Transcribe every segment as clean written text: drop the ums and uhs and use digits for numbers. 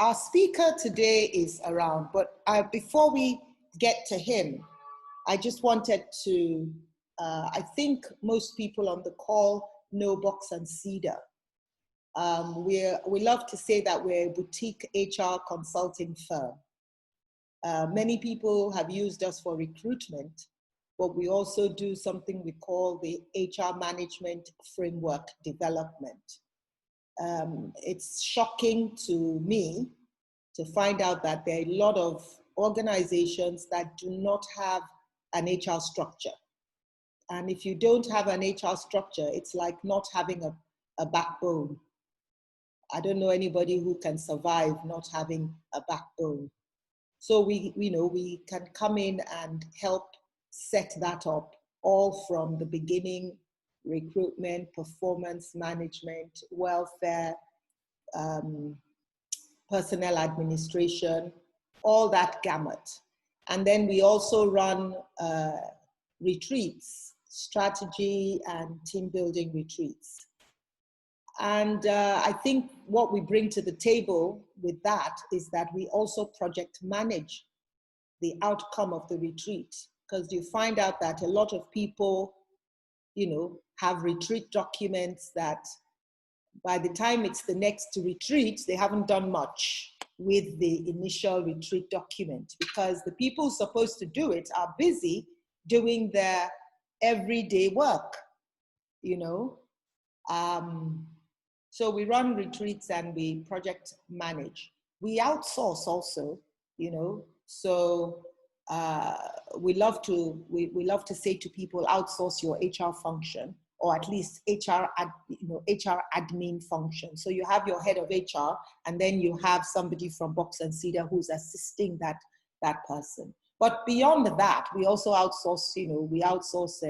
Our speaker today is around, but before we get to him, I just wanted to, I think most people on the call know Box and Cedar. We love to say that we're a boutique HR consulting firm. Many people have used us for recruitment, but we also do something we call the HR management framework development. It's shocking to me to find out that there are a lot of organizations that do not have an HR structure. And if you don't have an HR structure, it's like not having a backbone. I don't know anybody who can survive not having a backbone. So we can come in and help set that up, all from the beginning: recruitment, performance management, welfare, personnel administration, all that gamut. And then we also run retreats, strategy and team building retreats. And I think what we bring to the table with that is that we also project manage the outcome of the retreat, because you find out that a lot of people, have retreat documents that by the time it's the next retreat, they haven't done much with the initial retreat document, because the people supposed to do it are busy doing their everyday work, So we run retreats and we project manage. We outsource also, so we love to say to people, outsource your HR function, or at least HR admin function. So you have your head of HR, and then you have somebody from Box and Cedar who's assisting that person. But beyond that, we also outsource. We outsource.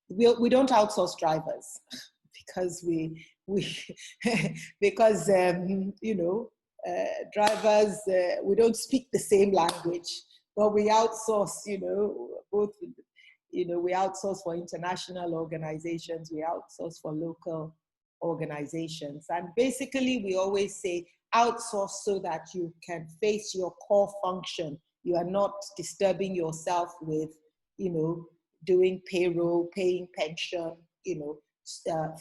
We don't outsource drivers because drivers, we don't speak the same language, but we outsource, both, we outsource for international organizations, we outsource for local organizations. And basically, we always say outsource so that you can face your core function. You are not disturbing yourself with, doing payroll, paying pension,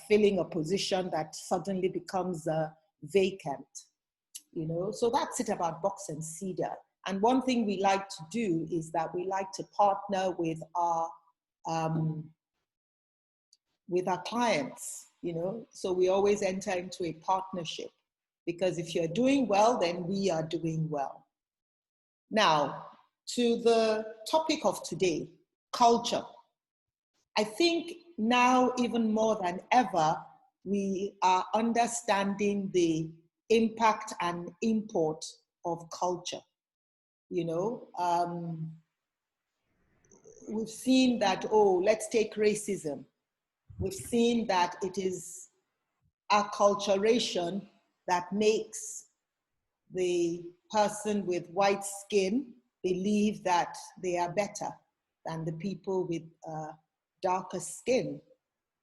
filling a position that suddenly becomes vacant, So that's it about Box and Cedar. And one thing we like to do is that we like to partner with our clients, So we always enter into a partnership, because if you're doing well, then we are doing well. Now, to the topic of today, culture. I think now, even more than ever, we are understanding the impact and import of culture. We've seen that, let's take racism. We've seen that it is acculturation that makes the person with white skin believe that they are better than the people with darker skin.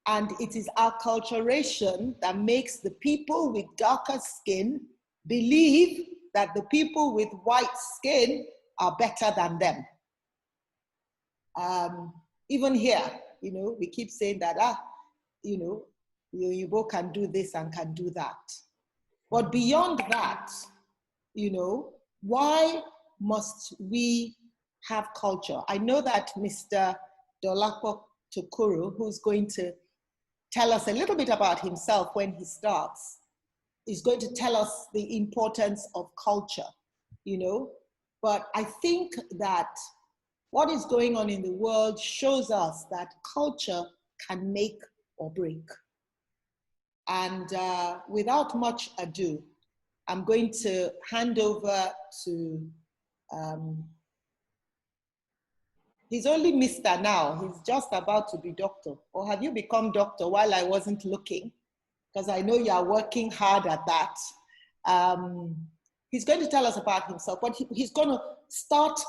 And it is acculturation that makes the people with darker skin believe that the people with white skin are better than them. Even here, we keep saying that, you both can do this and can do that. But beyond that, why must we have culture? I know that Mr. Dolapo Tokuro, who's going to tell us a little bit about himself when he starts, is going to tell us the importance of culture, But I think that what is going on in the world shows us that culture can make or break. And without much ado, I'm going to hand over to, he's only Mr. now, he's just about to be doctor. Or have you become doctor while I wasn't looking? Because I know you are working hard at that. He's going to tell us about himself, but he's going to start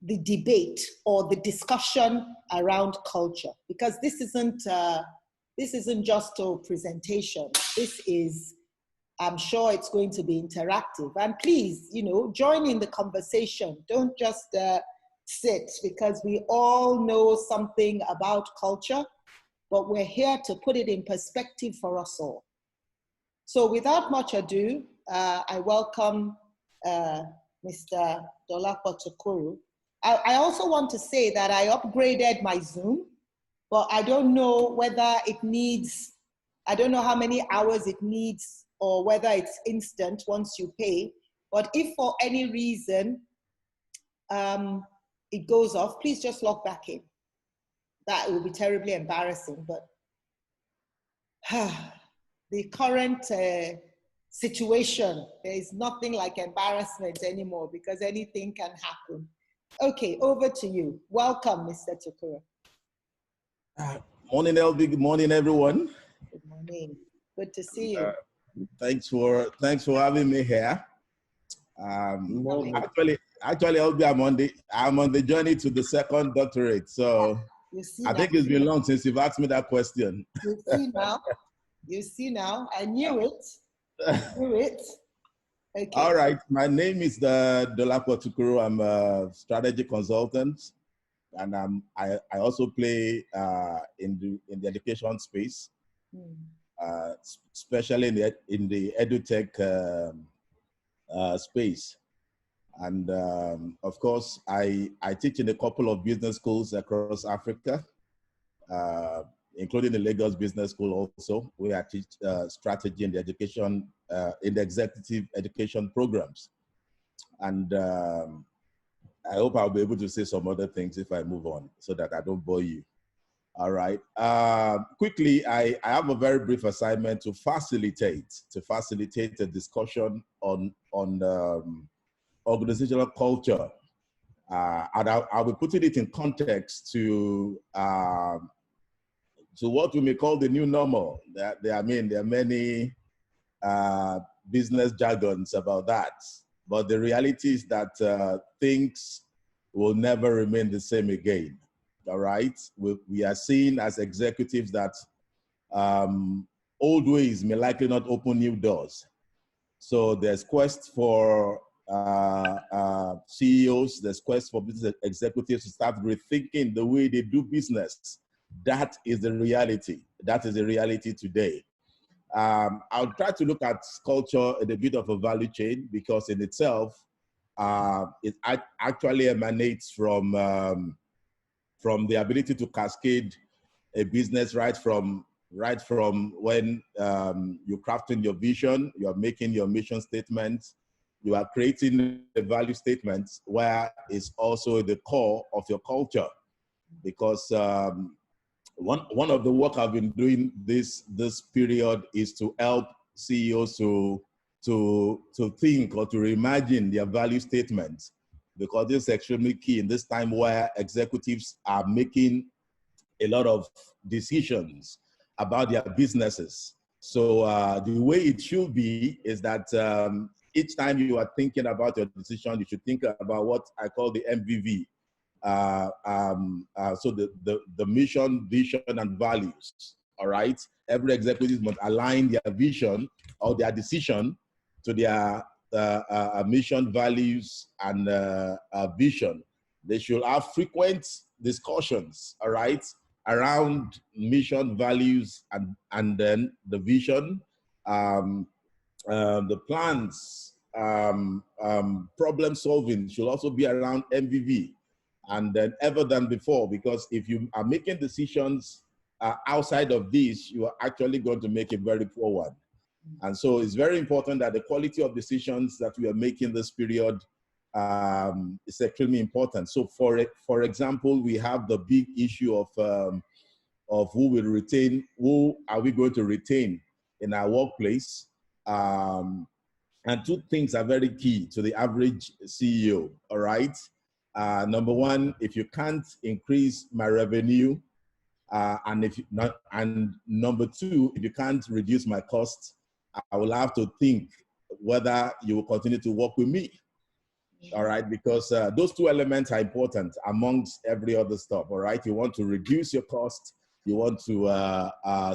the debate or the discussion around culture, because this isn't just a presentation. This is I'm sure it's going to be interactive. And please, join in the conversation. Don't just sit, because we all know something about culture, but we're here to put it in perspective for us all. So without much ado, I welcome Mr. Dolapo Tokuro. I also want to say that I upgraded my Zoom, but I don't know whether it needs, I don't know how many hours it needs or whether it's instant once you pay. But if for any reason it goes off, please just log back in. That will be terribly embarrassing, but the current situation, there is nothing like embarrassment anymore because anything can happen. Okay, over to you. Welcome, Mr. Tokuro. Morning, LB. Good morning, everyone. Good morning. Good to see you. Thanks for having me here. Actually, LB, I'm on the journey to the second doctorate. So I think it's been long since you've asked me that question. You see now. You see now. I knew it. I knew it. Okay. All right. My name is Dolapo Tokuro. I'm a strategy consultant, and I also play in the education space, especially in the edutech space. And of course, I teach in a couple of business schools across Africa, including the Lagos Business School also, where I teach strategy in the education, in the executive education programs. And I hope I'll be able to say some other things if I move on so that I don't bore you. All right. Quickly, I have a very brief assignment to facilitate a discussion on organizational culture. And I'll be putting it in context to what we may call the new normal. There are many business jargons about that. But the reality is that things will never remain the same again. All right. We are seeing as executives that old ways may likely not open new doors. So there's quest for CEOs, there's quest for business executives to start rethinking the way they do business. That is the reality. That is the reality today. I'll try to look at culture in a bit of a value chain because in itself, it actually emanates from the ability to cascade a business right from when you're crafting your vision, you're making your mission statement, you are creating a value statement where it's also the core of your culture. Because one of the work I've been doing this period is to help CEOs to think or to reimagine their value statements, because this is extremely key in this time where executives are making a lot of decisions about their businesses. So the way it should be is that each time you are thinking about your decision, you should think about what I call the MVV. So the mission, vision, and values. All right. Every executive must align their vision or their decision to their mission, values, and vision. They should have frequent discussions. All right, around mission, values, and then the vision, the plans, problem solving should also be around MVV. And then ever than before, because if you are making decisions outside of this, you are actually going to make a very poor one. And so it's very important that the quality of decisions that we are making this period is extremely important. So for example, we have the big issue of who are we going to retain in our workplace? And two things are very key to the average CEO, all right? Number one, if you can't increase my revenue, and number two, if you can't reduce my costs, I will have to think whether you will continue to work with me. All right, because those two elements are important amongst every other stuff. All right, you want to reduce your cost, you want to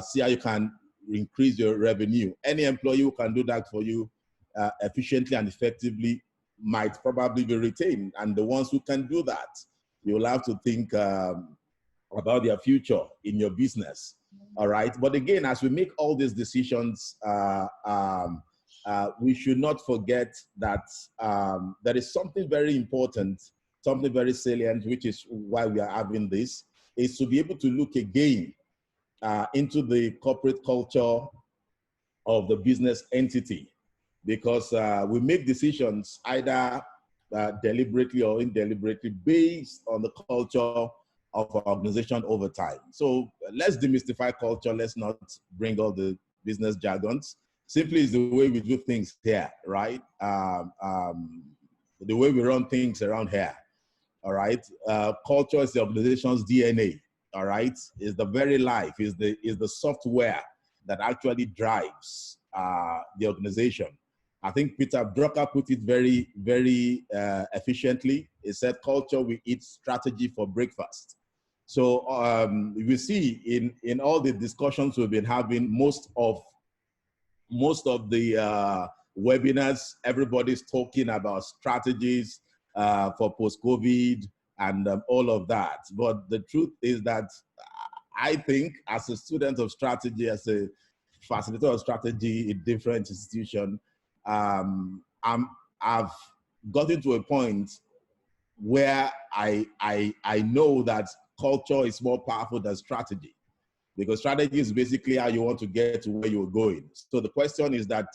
see how you can increase your revenue. Any employee who can do that for you efficiently and effectively might probably be retained. And the ones who can do that, you'll have to think about their future in your business. All right. But again, as we make all these decisions, we should not forget that there is something very important, something very salient, which is why we are having this, is to be able to look again into the corporate culture of the business entity, because we make decisions either deliberately or indeliberately based on the culture of our organization over time. So let's demystify culture. Let's not bring all the business jargons. Simply is the way we do things here, right? The way we run things around here, all right? Culture is the organization's DNA, all right? Is the very life, is the software that actually drives the organization. I think Peter Drucker put it very, very efficiently. He said, culture, we eat strategy for breakfast. So we see in all the discussions we've been having, most of the webinars, everybody's talking about strategies for post-COVID and all of that. But the truth is that I think as a student of strategy, as a facilitator of strategy in different institutions, I've gotten to a point where I know that culture is more powerful than strategy, because strategy is basically how you want to get to where you're going. So the question is that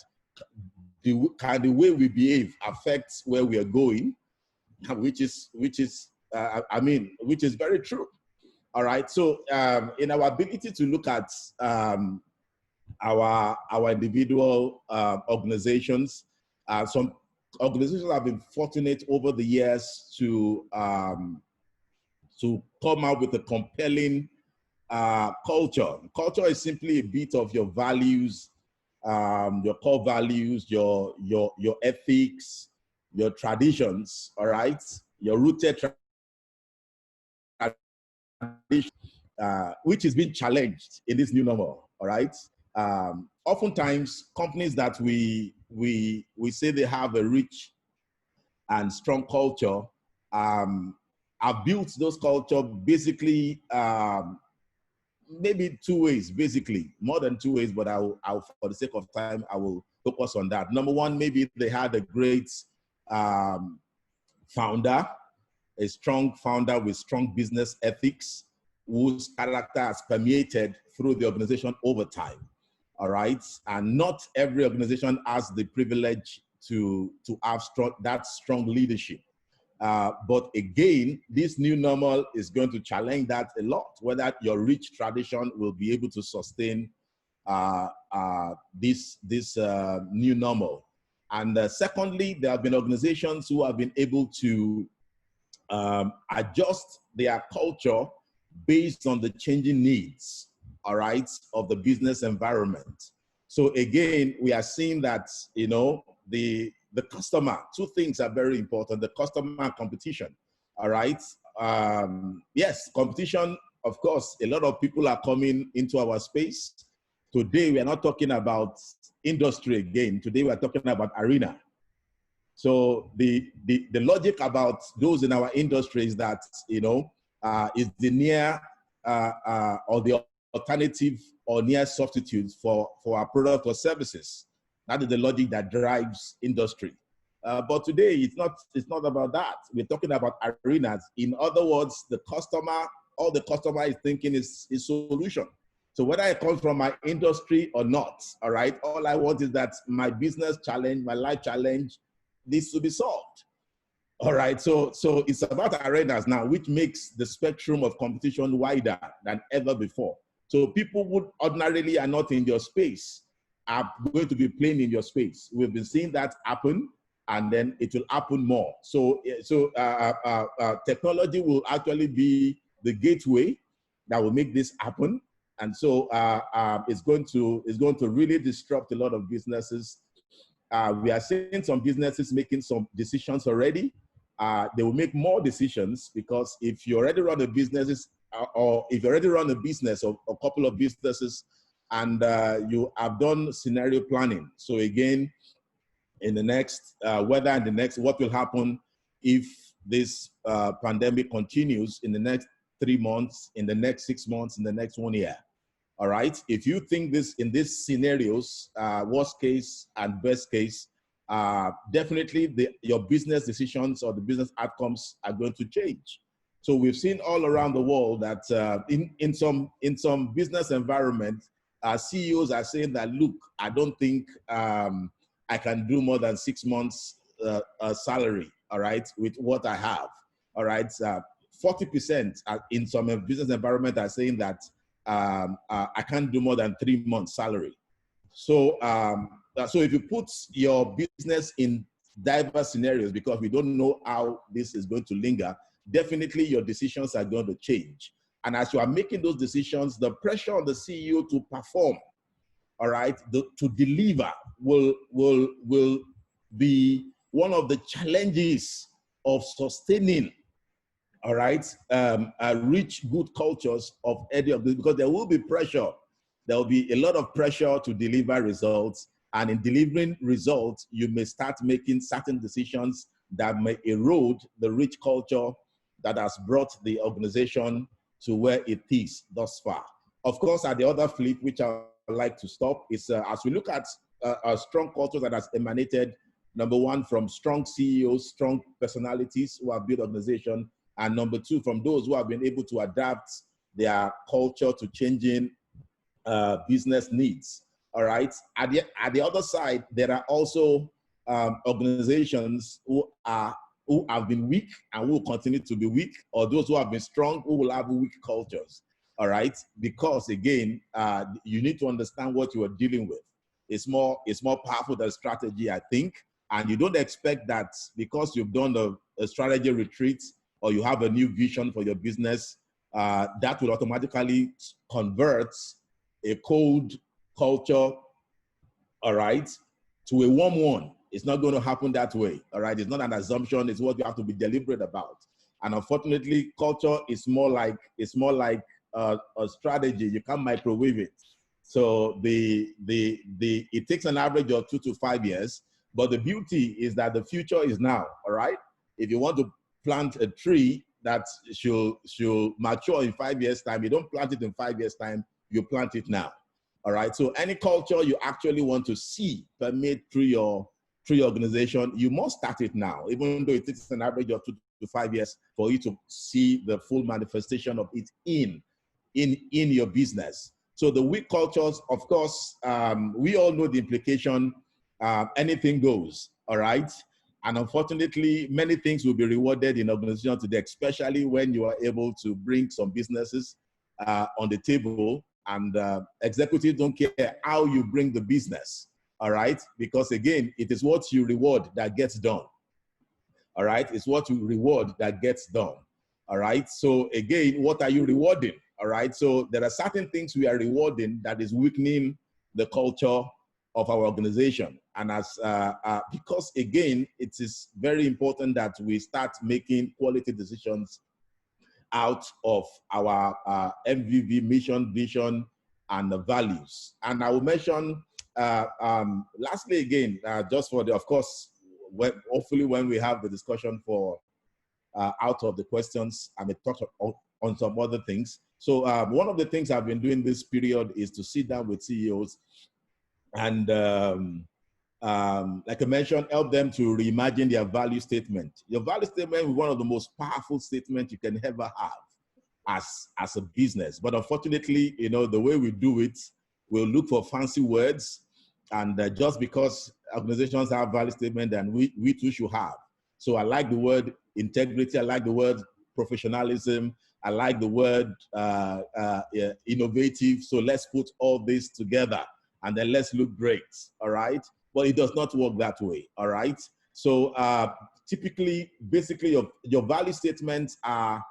can the way we behave affect where we are going, which is very true. All right. So in our ability to look at our individual organizations, some organizations have been fortunate over the years to come out with a compelling culture. Culture is simply a bit of your values, your core values, your ethics, your traditions. All right, your rooted tradition, which is being challenged in this new normal. All right. Oftentimes, companies that we say they have a rich and strong culture have built those culture basically maybe two ways, basically more than two ways, but I'll for the sake of time I will focus on that. Number one, maybe they had a great founder, a strong founder with strong business ethics, whose character has permeated through the organization over time. All right, and not every organization has the privilege to have that strong leadership. But again, this new normal is going to challenge that a lot, whether your rich tradition will be able to sustain this new normal. And secondly, there have been organizations who have been able to adjust their culture based on the changing needs, all right, of the business environment. So again, we are seeing that, you know, the customer, two things are very important: the customer and competition. All right. Yes, competition, of course, a lot of people are coming into our space. Today, we are not talking about industry again. Today, we are talking about arena. So the logic about those in our industry is that, you know, is the near or the alternative or near substitute for our product or services. That is the logic that drives industry. But today, it's not about that. We're talking about arenas. In other words, the customer, all the customer is thinking is solution. So whether it comes from my industry or not, all right, all I want is that my business challenge, my life challenge needs to be solved. All right, so it's about arenas now, which makes the spectrum of competition wider than ever before. So people would ordinarily are not in your space are going to be playing in your space. We've been seeing that happen, and then it will happen more. So technology will actually be the gateway that will make this happen. And so it's going to really disrupt a lot of businesses. We are seeing some businesses making some decisions already. They will make more decisions, because if you already run a business or if you already run a business or a couple of businesses, and you have done scenario planning. So again, in the next, whether in the next, what will happen if this pandemic continues in the next 3 months, in the next 6 months, in the next 1 year. All right. If you think this in these scenarios, worst case and best case, definitely your business decisions or the business outcomes are going to change. So we've seen all around the world that in some business environment, CEOs are saying that, look, I don't think I can do more than 6 months salary, all right, with what I have, all right. 40% in some business environment are saying that I can't do more than 3 months salary. So, so if you put your business in diverse scenarios, because we don't know how this is going to linger, definitely your decisions are going to change. And as you are making those decisions, the pressure on the CEO to perform, all right, to deliver will be one of the challenges of sustaining, all right, rich, good cultures of any of this, because there will be pressure. There will be a lot of pressure to deliver results. And in delivering results, you may start making certain decisions that may erode the rich culture that has brought the organization to where it is thus far. Of course, at the other flip, which I would like to stop, is as we look at a strong culture that has emanated, number one, from strong CEOs, strong personalities who have built organization, and number two, from those who have been able to adapt their culture to changing business needs. All right. At the other side, there are also organizations who have been weak and will continue to be weak, or those who have been strong who will have weak cultures. All right. Because again, you need to understand what you are dealing with. It's more powerful than strategy, I think. And you don't expect that because you've done a strategy retreat or you have a new vision for your business, that will automatically convert a cold culture, all right, to a warm one. It's not going to happen that way, all right? It's not an assumption. It's what you have to be deliberate about. And unfortunately, culture is more like a strategy. You can't microwave it. So it takes an average of 2 to 5 years. But the beauty is that the future is now, all right? If you want to plant a tree that should mature in 5 years' time, you don't plant it in 5 years' time, you plant it now. All right. So any culture you actually want to see permeate through your organization, you must start it now, even though it takes an average of 2 to 5 years for you to see the full manifestation of it in your business. So the weak cultures, of course, we all know the implication. Anything goes. All right. And unfortunately, many things will be rewarded in organization today, especially when you are able to bring some businesses on the table. And executives don't care how you bring the business, all right? Because again, it is what you reward that gets done, all right? It's what you reward that gets done, all right? So again, what are you rewarding, all right? So there are certain things we are rewarding that is weakening the culture of our organization. And as because again, it is very important that we start making quality decisions out of our MVV, mission, vision, and the values. And I will mention, lastly again, just for the, of course, hopefully when we have the discussion for out of the questions, I may touch on some other things. So one of the things I've been doing this period is to sit down with CEOs and like I mentioned, help them to reimagine their value statement. Your value statement is one of the most powerful statements you can ever have as a business. But unfortunately, you know, the way we do it, we'll look for fancy words. And just because organizations have value statement, then we too should have. So I like the word integrity. I like the word professionalism. I like the word innovative. So let's put all this together and then let's look great, all right? But it does not work that way, all right? So typically, basically, your value statements are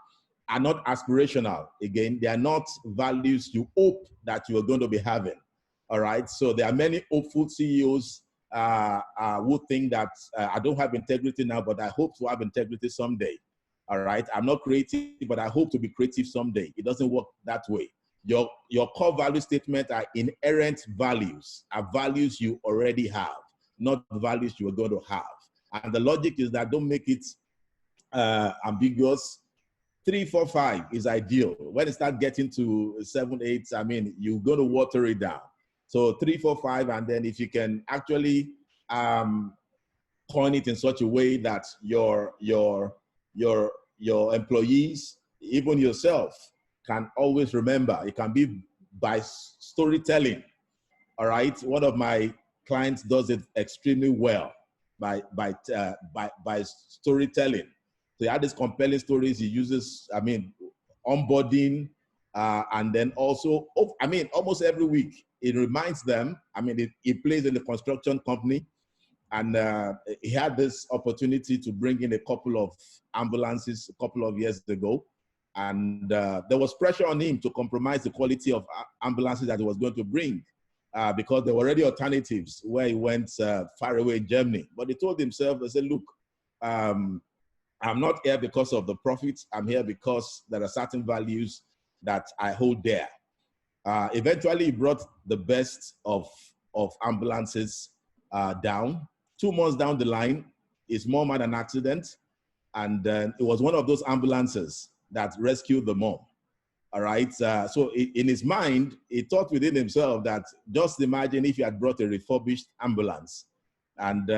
not aspirational. Again, they are not values you hope that you are going to be having, all right? So there are many hopeful CEOs who think that I don't have integrity now, but I hope to have integrity someday, all right? I'm not creative, but I hope to be creative someday. It doesn't work that way. your core value statement are inherent values, are values you already have, not values you are going to have. And the logic is that don't make it ambiguous. 3, 4, 5 is ideal. When it starts getting to 7, 8, I mean, you're going to water it down. So 3, 4, 5, and then if you can actually coin it in such a way that your employees, even yourself, can always remember. It can be by storytelling. All right. One of my clients does it extremely well by storytelling. So he had these compelling stories. He uses, I mean, onboarding, and then also, I mean, almost every week it reminds them. I mean, he plays in the construction company, and he had this opportunity to bring in a couple of ambulances a couple of years ago. And there was pressure on him to compromise the quality of ambulances that he was going to bring because there were already alternatives where he went far away in Germany. But he told himself, he said, look, I'm not here because of the profits. I'm here because there are certain values that I hold dear. Eventually, he brought the best of ambulances down. 2 months down the line, his mom had an accident, and it was one of those ambulances that rescued the mom. All right. So in his mind, he thought within himself that just imagine if you had brought a refurbished ambulance, and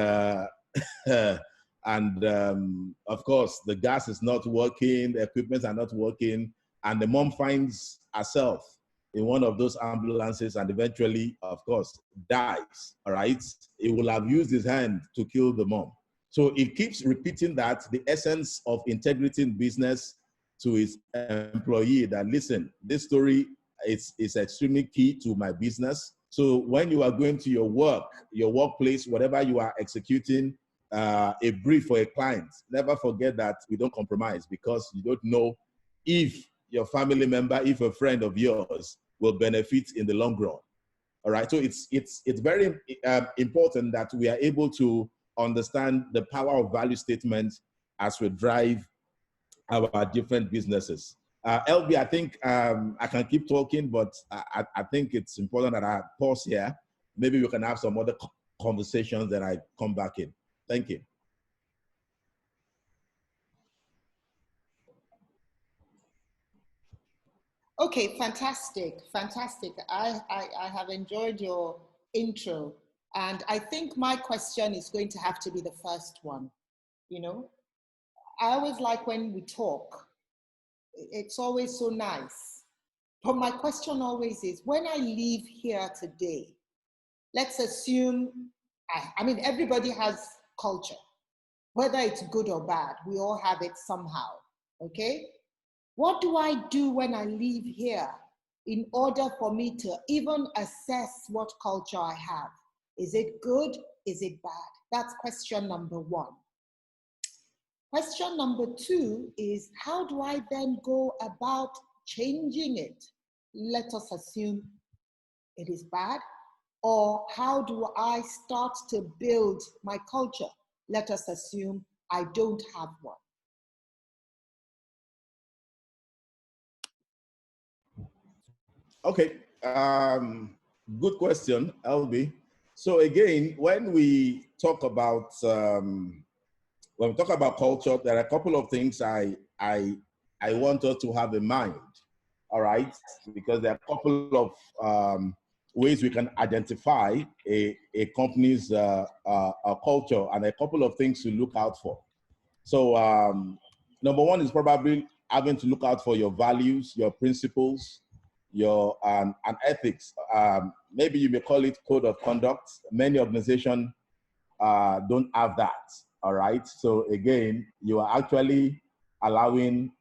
of course the gas is not working, the equipment are not working, and the mom finds herself in one of those ambulances and eventually, of course, dies. All right. He will have used his hand to kill the mom. So it keeps repeating that the essence of integrity in business to his employee, that listen, this story is extremely key to my business. So when you are going to your workplace, whatever you are executing, a brief for a client, never forget that we don't compromise, because you don't know if your family member, if a friend of yours will benefit in the long run. All right. So it's very important that we are able to understand the power of value statements as we drive our different businesses. LB, I think I can keep talking, but I think it's important that I pause here. Maybe we can have some other conversations that I come back in. Thank you. Okay, fantastic, fantastic. I have enjoyed your intro, and I think my question is going to have to be the first one. You know, I always like when we talk, it's always so nice. But my question always is, when I leave here today, let's assume, I mean, everybody has culture, whether it's good or bad, we all have it somehow, okay? What do I do when I leave here in order for me to even assess what culture I have? Is it good? Is it bad? That's question number one. Question number two is, how do I then go about changing it? Let us assume it is bad. Or how do I start to build my culture? Let us assume I don't have one. Okay, good question, LB. So again, when we talk about culture, there are a couple of things I want us to have in mind. All right, because there are a couple of ways we can identify a company's culture, and a couple of things to look out for. So number one is probably having to look out for your values, your principles, your and ethics. Maybe you may call it code of conduct. Many organizations don't have that. All right. So again, you are actually allowing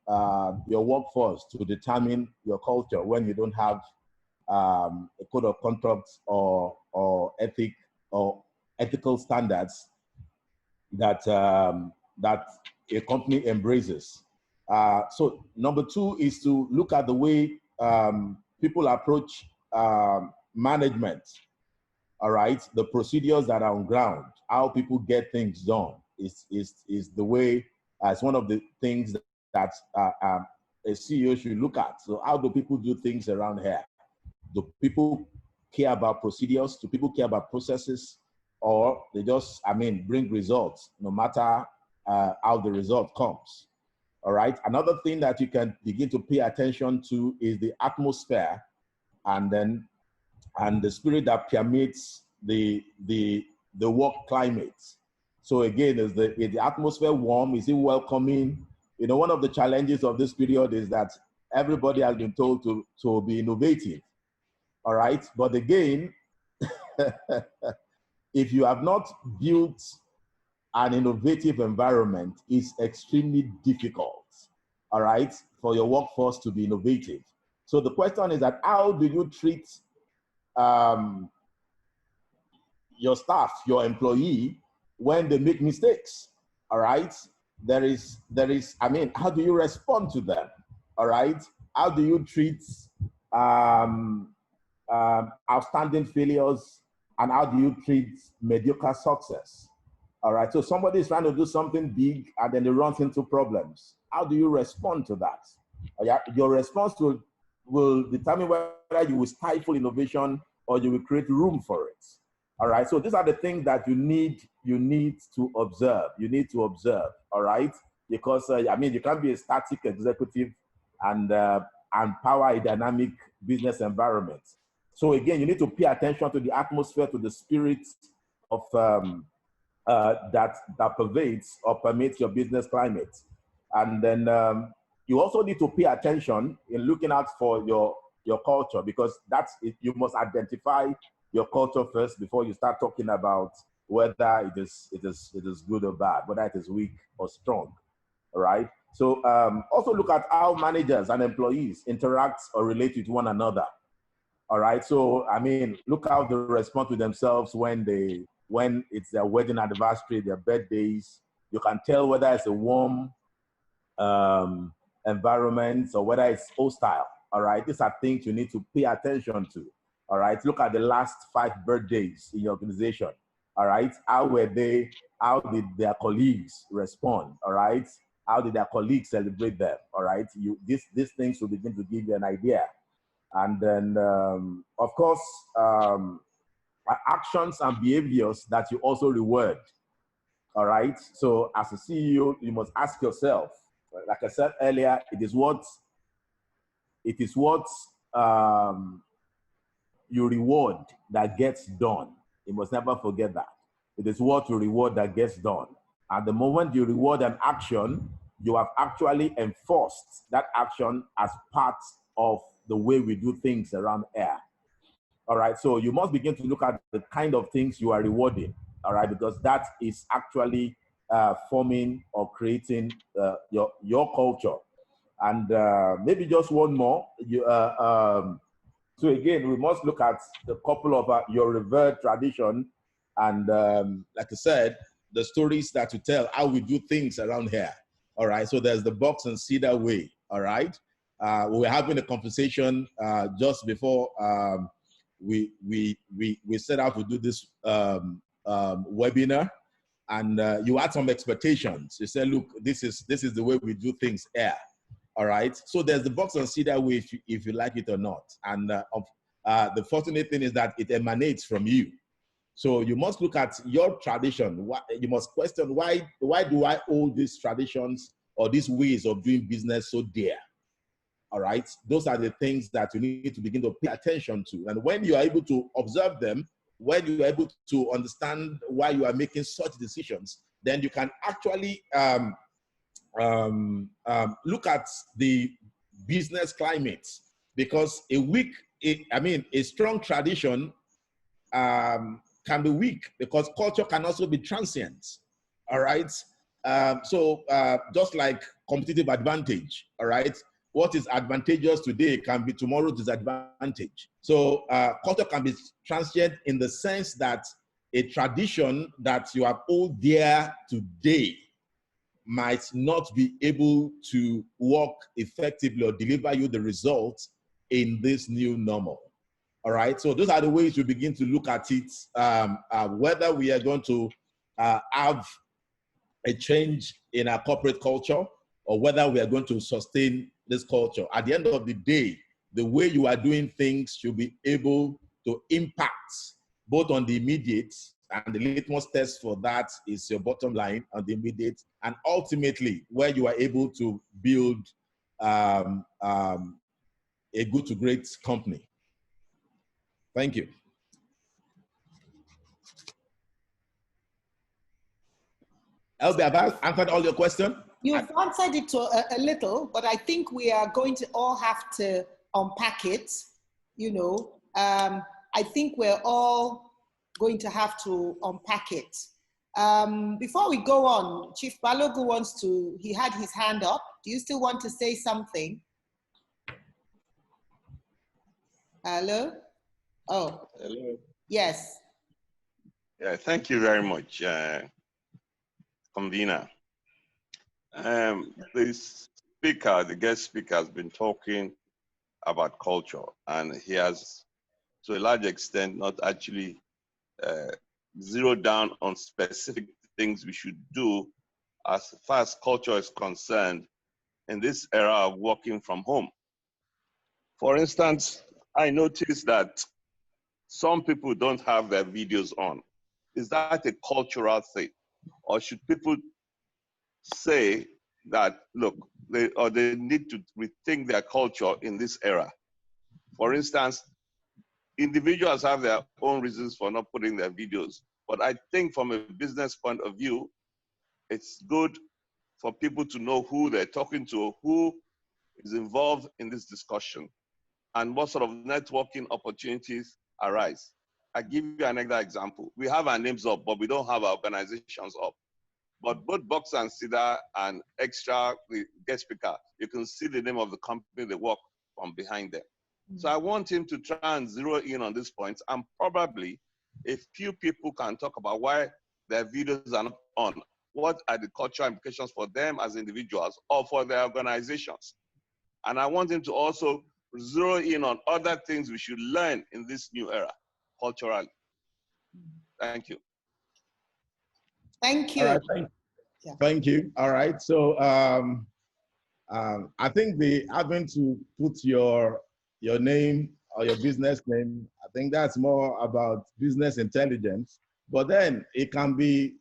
your workforce to determine your culture when you don't have a code of conduct or ethical standards that that a company embraces. So number two is to look at the way people approach management. All right, the procedures that are on ground, how people get things done is the way. It's one of the things that a CEO should look at. So how do people do things around here? Do people care about procedures? Do people care about processes? Or they just, bring results no matter how the result comes? All right. Another thing that you can begin to pay attention to is the atmosphere and the spirit that permeates the work climate. So again, is the atmosphere warm? Is it welcoming? You know, one of the challenges of this period is that everybody has been told to be innovative. All right. But again, if you have not built an innovative environment, it's extremely difficult, all right, for your workforce to be innovative. So the question is that how do you treat your staff, your employee, when they make mistakes, all right? There is, how do you respond to them, all right? How do you treat outstanding failures, and how do you treat mediocre success? All right, so somebody is trying to do something big and then they run into problems. How do you respond to that? Your response will determine whether you will stifle innovation or you will create room for it. All right, so these are the things that you need to observe. You need to observe, all right? Because, you can't be a static executive and power a dynamic business environment. So again, you need to pay attention to the atmosphere, to the spirit of that pervades or permeates your business climate. And then you also need to pay attention in looking out for your culture, because that's it. You must identify your culture first before you start talking about whether it is good or bad, whether it is weak or strong. All right. So also look at how managers and employees interact or relate with one another. All right. So look how they respond to themselves when it's their wedding anniversary, their birthdays. You can tell whether it's a warm environment or whether it's hostile. All right. These are things you need to pay attention to. All right. Look at the last 5 birthdays in your organization. All right. How were they? How did their colleagues respond? All right. How did their colleagues celebrate them? All right. These things will begin to give you an idea. And then, of course, actions and behaviors that you also reward. All right. So as a CEO, you must ask yourself, like I said earlier, it is what you reward that gets done. You must never forget that. It is what you reward that gets done. At the moment you reward an action, you have actually enforced that action as part of the way we do things around here. All right, so you must begin to look at the kind of things you are rewarding, all right, because that is actually forming or creating your culture. And maybe just one more. So again, we must look at a couple of your revered tradition and, like I said, the stories that you tell, how we do things around here. All right, so there's the Box and Cedar way. All right, we were having a conversation just before we set out to do this webinar, and you had some expectations. You said, look, this is the way we do things here. All right. So there's the Box and Cedar way, if you like it or not. And the fortunate thing is that it emanates from you. So you must look at your tradition. You must question, why do I hold these traditions or these ways of doing business so dear? All right. Those are the things that you need to begin to pay attention to. And when you are able to observe them, when you are able to understand why you are making such decisions, then you can actually look at the business climate, because a strong tradition can be weak, because culture can also be transient. All right. So just like competitive advantage, all right, what is advantageous today can be tomorrow's disadvantage. So culture can be transient in the sense that a tradition that you uphold dear today might not be able to work effectively or deliver you the results in this new normal. All right, so those are the ways we begin to look at it, whether we are going to have a change in our corporate culture or whether we are going to sustain this culture. At the end of the day, the way you are doing things should be able to impact both on the immediate, and the litmus test for that is your bottom line on the immediate, and ultimately where you are able to build a good to great company. Thank you. Elby, have I answered all your questions? You've answered it to a little, but I think we are going to all have to unpack it. You know, I think we're all going to have to unpack it. Before we go on, Chief Balogu wants to, he had his hand up. Do you still want to say something? Hello? Oh. Hello. Yes. Yeah, thank you very much, convener. The guest speaker has been talking about culture, and he has, to a large extent, not actually zeroed down on specific things we should do as far as culture is concerned in this era of working from home. For instance, I noticed that some people don't have their videos on. Is that a cultural thing? Or should people say that, look, they need to rethink their culture in this era? For instance, individuals have their own reasons for not putting their videos, but I think from a business point of view, it's good for people to know who they're talking to, who is involved in this discussion, and what sort of networking opportunities arise. I give you another example. We have our names up, but we don't have our organizations up. But both Box and Cedar and Extra, the guest speaker, you can see the name of the company they work from behind them. So I want him to try and zero in on these points, and probably a few people can talk about why their videos are not on. What are the cultural implications for them as individuals or for their organizations? And I want him to also zero in on other things we should learn in this new era, culturally. Thank you. Thank you. All right, thank you. All right, so I think having to put your name or your business name, I think that's more about business intelligence. But then it can be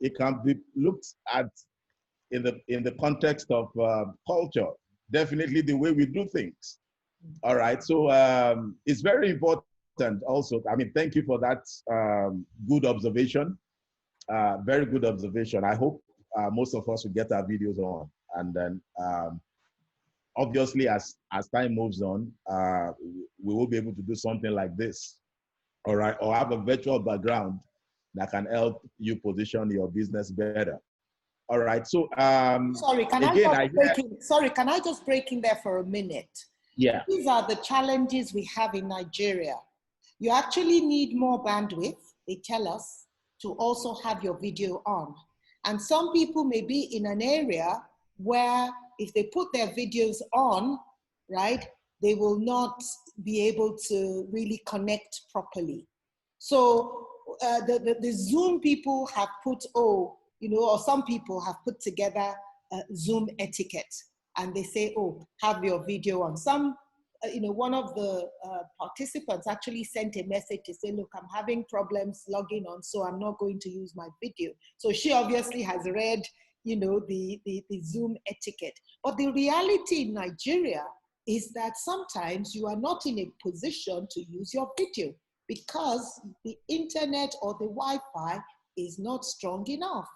looked at in the context of culture, definitely the way we do things. All right, so it's very important also. I mean, thank you for that good observation. Very good observation. I hope most of us will get our videos on, and then obviously as time moves on, we will be able to do something like this, all right, or have a virtual background that can help you position your business better. All right, so sorry, can I just break in there for a minute? Yeah. These are the challenges we have in Nigeria. You actually need more bandwidth, they tell us, to also have your video on. And some people may be in an area where if they put their videos on, right, they will not be able to really connect properly. So the Zoom people have put, or some people have put together Zoom etiquette, and they say, oh, have your video on. Some, one of the participants actually sent a message to say, look, I'm having problems logging on, so I'm not going to use my video. So she obviously has read, the Zoom etiquette. But the reality in Nigeria is that sometimes you are not in a position to use your video because the internet or the Wi-Fi is not strong enough.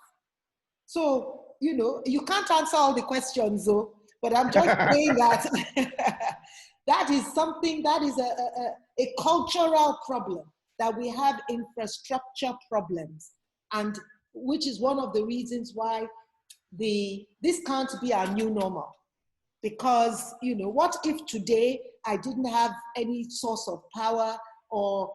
So, you can't answer all the questions though, but I'm just saying that that is something, that is a cultural problem, that we have infrastructure problems, and which is one of the reasons why this can't be our new normal. Because, what if today I didn't have any source of power, or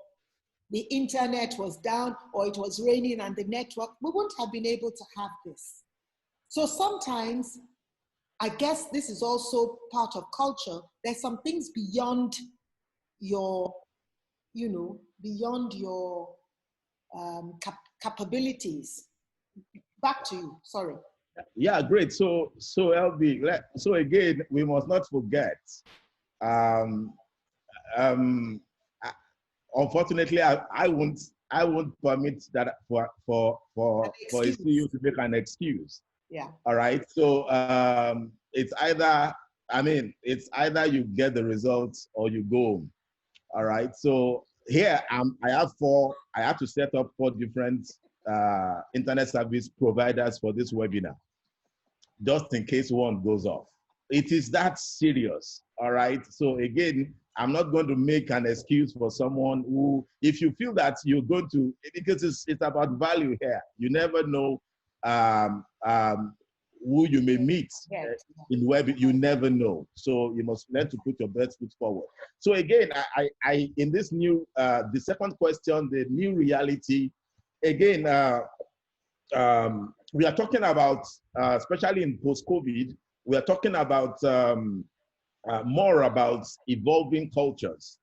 the internet was down, or it was raining and the network, we wouldn't have been able to have this. So sometimes, I guess this is also part of culture. There's some things beyond your, capabilities. Back to you, sorry. Yeah, great. So LB, so again, we must not forget. Um, um, uh, Unfortunately, I won't permit that for a Excuse. CEO to make an excuse. Yeah. All right. So it's either, I mean, it's either you get the results or you go home. All right. So here I have to set up 4 different internet service providers for this webinar, just in case one goes off. It is that serious. All right. So again, I'm not going to make an excuse for someone who, if you feel that you're going to, because it's about value here. You never know who you may meet in web. You never know. So you must learn to put your best foot forward. So again, I in this new, the second question, the new reality, again, we are talking about, especially in post-COVID, we are talking about more about evolving cultures,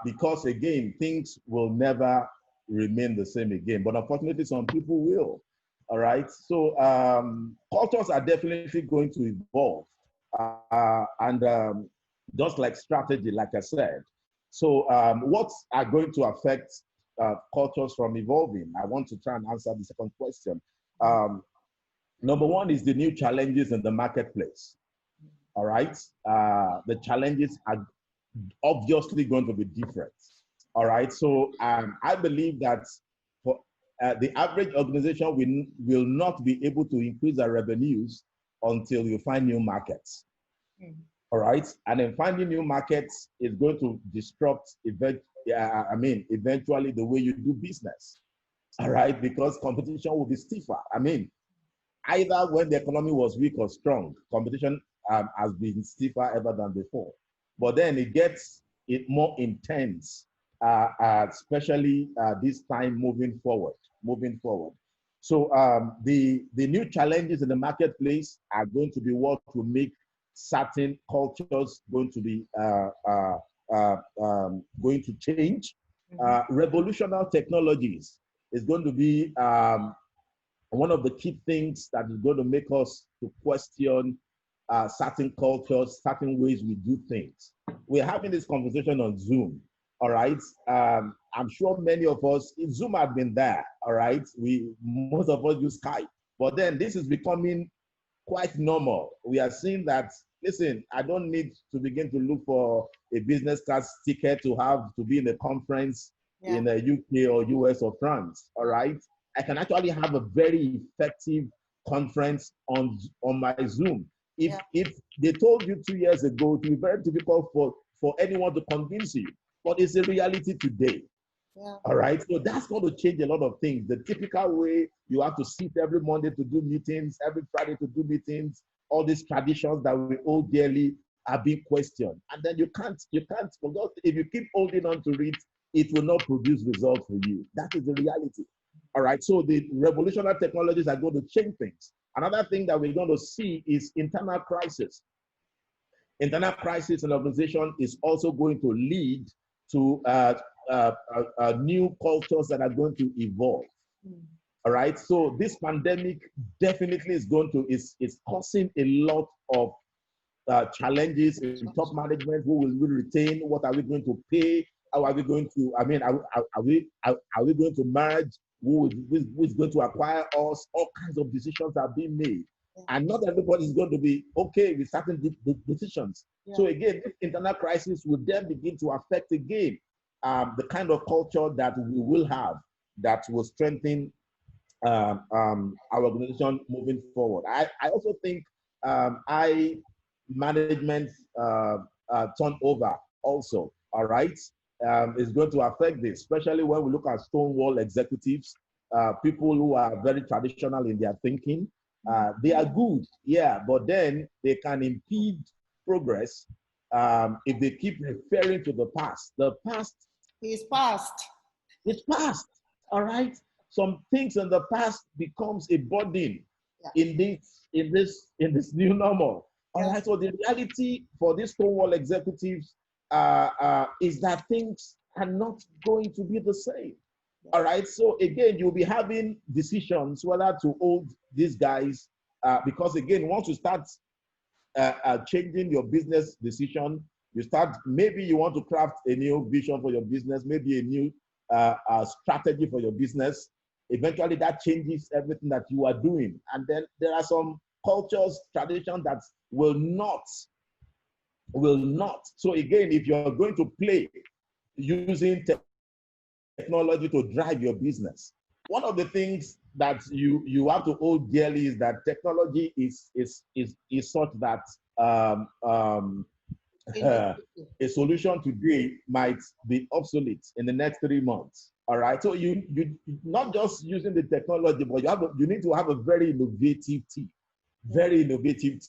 because again, things will never remain the same again. But unfortunately, some people will. All right. So cultures are definitely going to evolve, and just like strategy, like I said. So what are going to affect cultures from evolving? I want to try and answer the second question. Number one is the new challenges in the marketplace. All right. The challenges are obviously going to be different. All right. So I believe that for the average organization will not be able to increase their revenues until you find new markets. All right. And then finding new markets is going to disrupt eventually the way you do business. All right. Because competition will be stiffer. I mean, either when the economy was weak or strong, competition has been stiffer ever than before. But then it gets more intense, especially this time moving forward. So the new challenges in the marketplace are going to be what will make certain cultures going to be going to change. Revolutionary technologies is going to be one of the key things that is going to make us to question certain cultures, certain ways we do things. We're having this conversation on Zoom, all right? I'm sure many of us, Zoom has been there, all right? Most of us use Skype, but then this is becoming quite normal. We are seeing that, listen, I don't need to begin to look for a business class ticket to be in a conference in the UK or US or France, all right? I can actually have a very effective conference on my Zoom. If they told you 2 years ago, it would be very difficult for anyone to convince you, but it's a reality today. All right, so that's going to change a lot of things. The typical way you have to sit every Monday to do meetings, every Friday to do meetings, all these traditions that we hold dearly are being questioned. And then you can't, because if you keep holding on to it, it will not produce results for you. That is the reality. All right, so the revolutionary technologies are going to change things. Another thing that we're going to see is internal crisis. Internal crisis in an organization is also going to lead to new cultures that are going to evolve. All right, so this pandemic definitely is causing a lot of challenges in top management. Who will we retain? What are we going to pay? How are we going to, I mean, are we going to merge? Who is going to acquire us? All kinds of decisions are being made. And not everybody is going to be okay with certain decisions. So again, this internal crisis will then begin to affect again the kind of culture that we will have that will strengthen our organization moving forward. I also think management turnover also, all right, is going to affect this, especially when we look at Stonewall executives, people who are very traditional in their thinking. They are good, yeah, but then they can impede progress if they keep referring to the past. The past is past. It's past, all right? Some things in the past becomes a burden in this new normal. All right, so the reality for these Stonewall executives is that things are not going to be the same. All right, so again, you'll be having decisions whether to hold these guys because again, once you start changing your business decision, you start, maybe you want to craft a new vision for your business, maybe a new strategy for your business. Eventually that changes everything that you are doing. And then there are some cultures, traditions that will not. So again, if you're going to play using technology to drive your business, one of the things that you have to hold dearly is that technology is such that a solution today might be obsolete in the next 3 months. All right. So you not just using the technology, but you need to have a very innovative team. Very innovative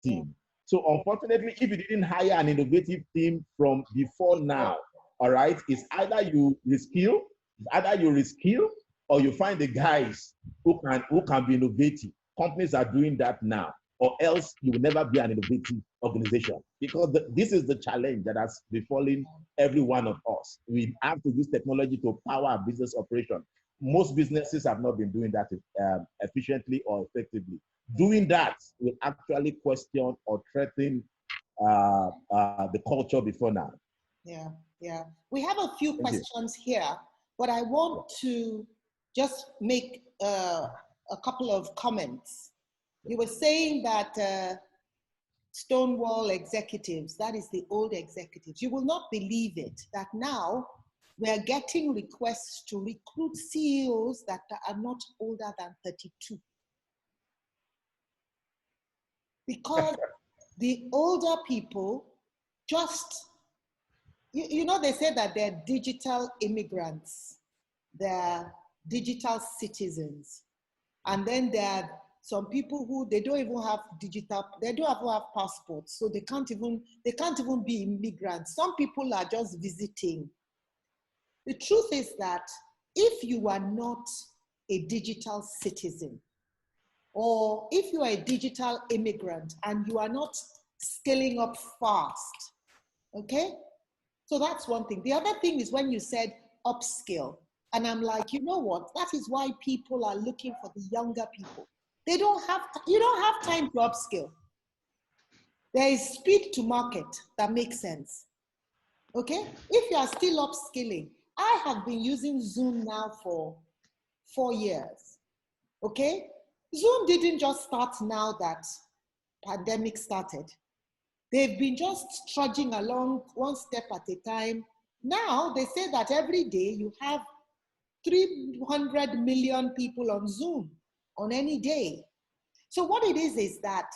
team. So unfortunately, if you didn't hire an innovative team from before now, all right, it's either you reskill or you find the guys who can be innovative. Companies are doing that now, or else you will never be an innovative organization, because this is the challenge that has befallen every one of us. We have to use technology to power our business operation. Most businesses have not been doing that efficiently or effectively. Doing that will actually question or threaten the culture before now. Yeah. We have a few questions here, but I want to just make a couple of comments. You were saying that Stonewall executives, that is the old executives, you will not believe it, that now we're getting requests to recruit CEOs that are not older than 32. Because the older people just, you know, they say that they're digital immigrants, they're digital citizens. And then there are some people who, they don't even have they don't even have passports, so they can't even be immigrants. Some people are just visiting. The truth is that if you are not a digital citizen, or if you are a digital immigrant and you are not scaling up fast, okay? So that's one thing. The other thing is when you said upskill, and I'm like, you know what? That is why people are looking for the younger people. You don't have time to upskill. There is speed to market that makes sense, okay? If you are still upskilling, I have been using Zoom now for 4 years, okay? Zoom didn't just start now that pandemic started. They've been just trudging along one step at a time. Now they say that every day you have 300 million people on Zoom on any day. So what it is that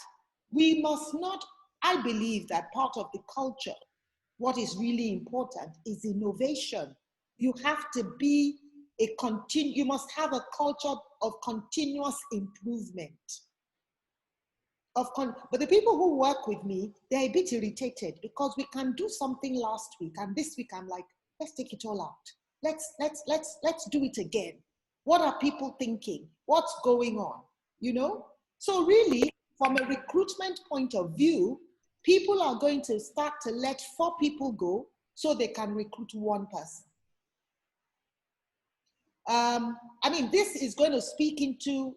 we must not, I believe that part of the culture, what is really important is innovation. You have to be you must have a culture of continuous improvement. But the people who work with me, they're a bit irritated because we can do something last week and this week I'm like, let's take it all out. Let's do it again. What are people thinking? What's going on? You know? So really, from a recruitment point of view, people are going to start to let 4 people go so they can recruit 1 person. I mean, this is going to speak into,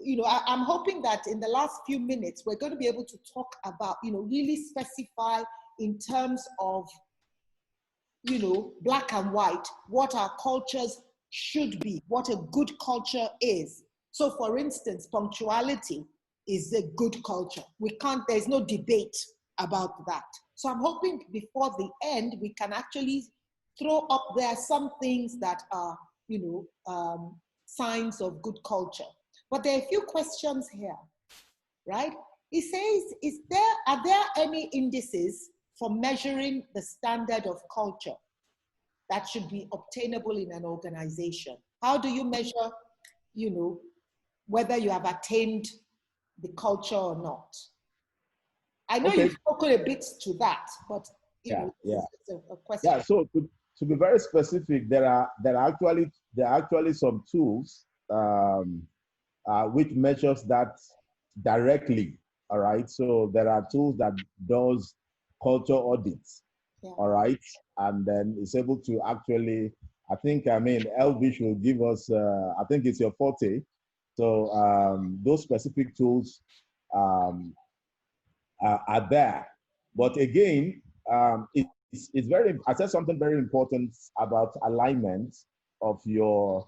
you know, I'm hoping that in the last few minutes, we're going to be able to talk about, you know, really specify in terms of, you know, black and white, what our cultures should be, what a good culture is. So for instance, punctuality is a good culture. There's no debate about that. So I'm hoping before the end, we can actually throw up there some things that are, you know, signs of good culture. But there are a few questions here, right? It says, are there any indices for measuring the standard of culture that should be obtainable in an organization? How do you measure, you know, whether you have attained the culture or not? I know you've spoken a bit to that, but you know, it's a question. Yeah, so to be very specific, there are actually some tools which measures that directly. All right. So there are tools that does culture audits. All right. And then it's able to actually, I mean, Elvish will give us, I think it's your forte. So those specific tools um, are there. But again, it's very, I said something very important about alignment of your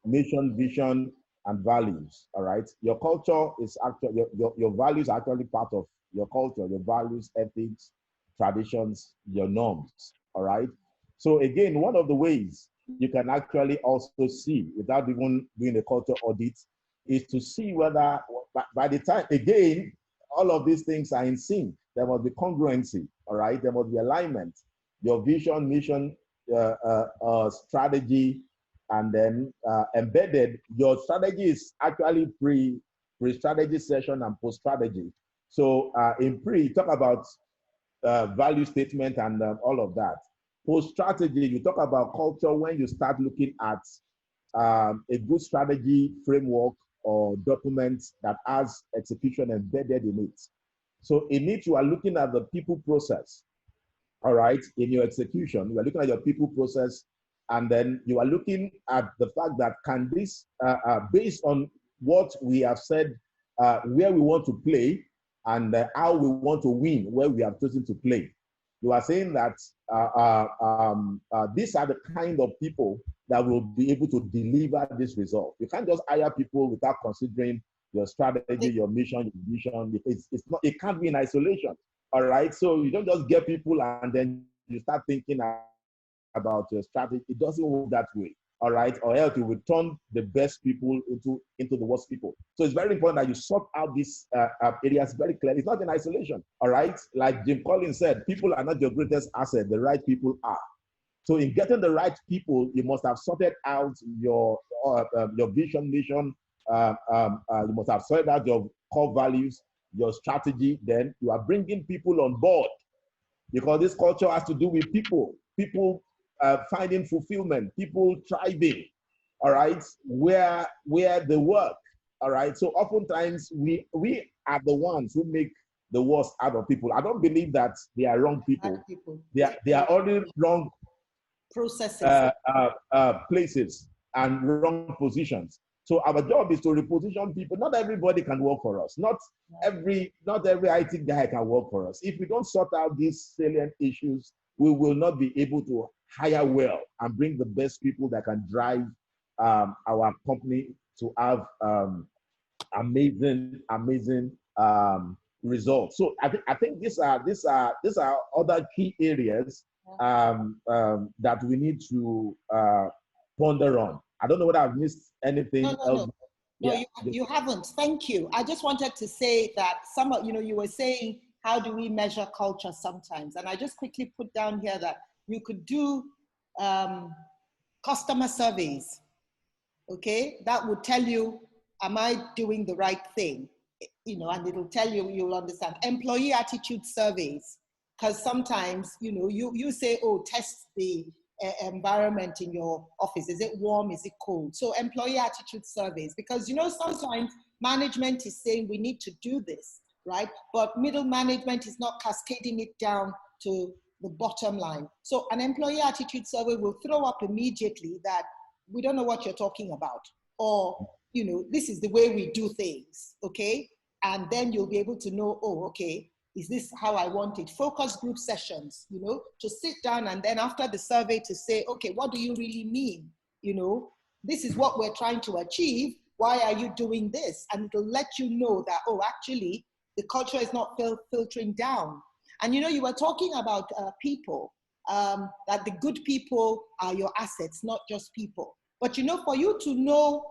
mission, vision, and values. All right. Your culture is actually, your values are actually part of your culture, your values, ethics, traditions, your norms. All right. So again, one of the ways you can actually also see without even doing a culture audit is to see whether by the time, again, all of these things are in sync. There must be congruency. All right. There must be alignment. Your vision, mission, strategy, and then embedded, your strategy is actually pre-strategy session and post-strategy. So in pre, you talk about value statement and all of that. Post-strategy, you talk about culture when you start looking at a good strategy framework or document that has execution embedded in it. So in it, you are looking at the people process. All right, in your execution, you are looking at your people process, and then you are looking at the fact that can this, based on what we have said, where we want to play and how we want to win, where we have chosen to play. You are saying that these are the kind of people that will be able to deliver this result. You can't just hire people without considering your strategy, your mission, your vision. It's not, it can't be in isolation. All right. So you don't just get people and then you start thinking about your strategy. It doesn't work that way. All right. Or else you will turn the best people into the worst people. So it's very important that you sort out these areas very clearly. It's not in isolation. All right. Like Jim Collins said, people are not your greatest asset. The right people are. So in getting the right people, you must have sorted out your vision, mission. You must have sorted out your core values, your strategy. Then you are bringing people on board, because this culture has to do with people finding fulfillment, people thriving, all right, where they work, all right. So oftentimes we are the ones who make the worst out of people. I don't believe that they are wrong people. They are only wrong processes, places and wrong positions. So our job is to reposition people. Not everybody can work for us. Not every IT guy can work for us. If we don't sort out these salient issues, we will not be able to hire well and bring the best people that can drive our company to have amazing results. So I think these are other key areas that we need to ponder on. I don't know whether I've missed anything else. No, you haven't. Thank you. I just wanted to say that you were saying, how do we measure culture sometimes? And I just quickly put down here that you could do customer surveys, okay? That would tell you, am I doing the right thing? And it'll tell you, you'll understand. Employee attitude surveys, because sometimes, you say, oh, test the environment in your office. Is it warm? Is it cold? So employee attitude surveys, because sometimes management is saying we need to do this, right? But middle management is not cascading it down to the bottom line. So an employee attitude survey will throw up immediately that we don't know what you're talking about, or this is the way we do things, okay? And then you'll be able to know, oh, okay, is this how I want it? Focus group sessions, to sit down and then after the survey to say, okay, what do you really mean? This is what we're trying to achieve. Why are you doing this? And it'll let you know that, oh, actually, the culture is not filtering down. And you were talking about people, that the good people are your assets, not just people. But for you to know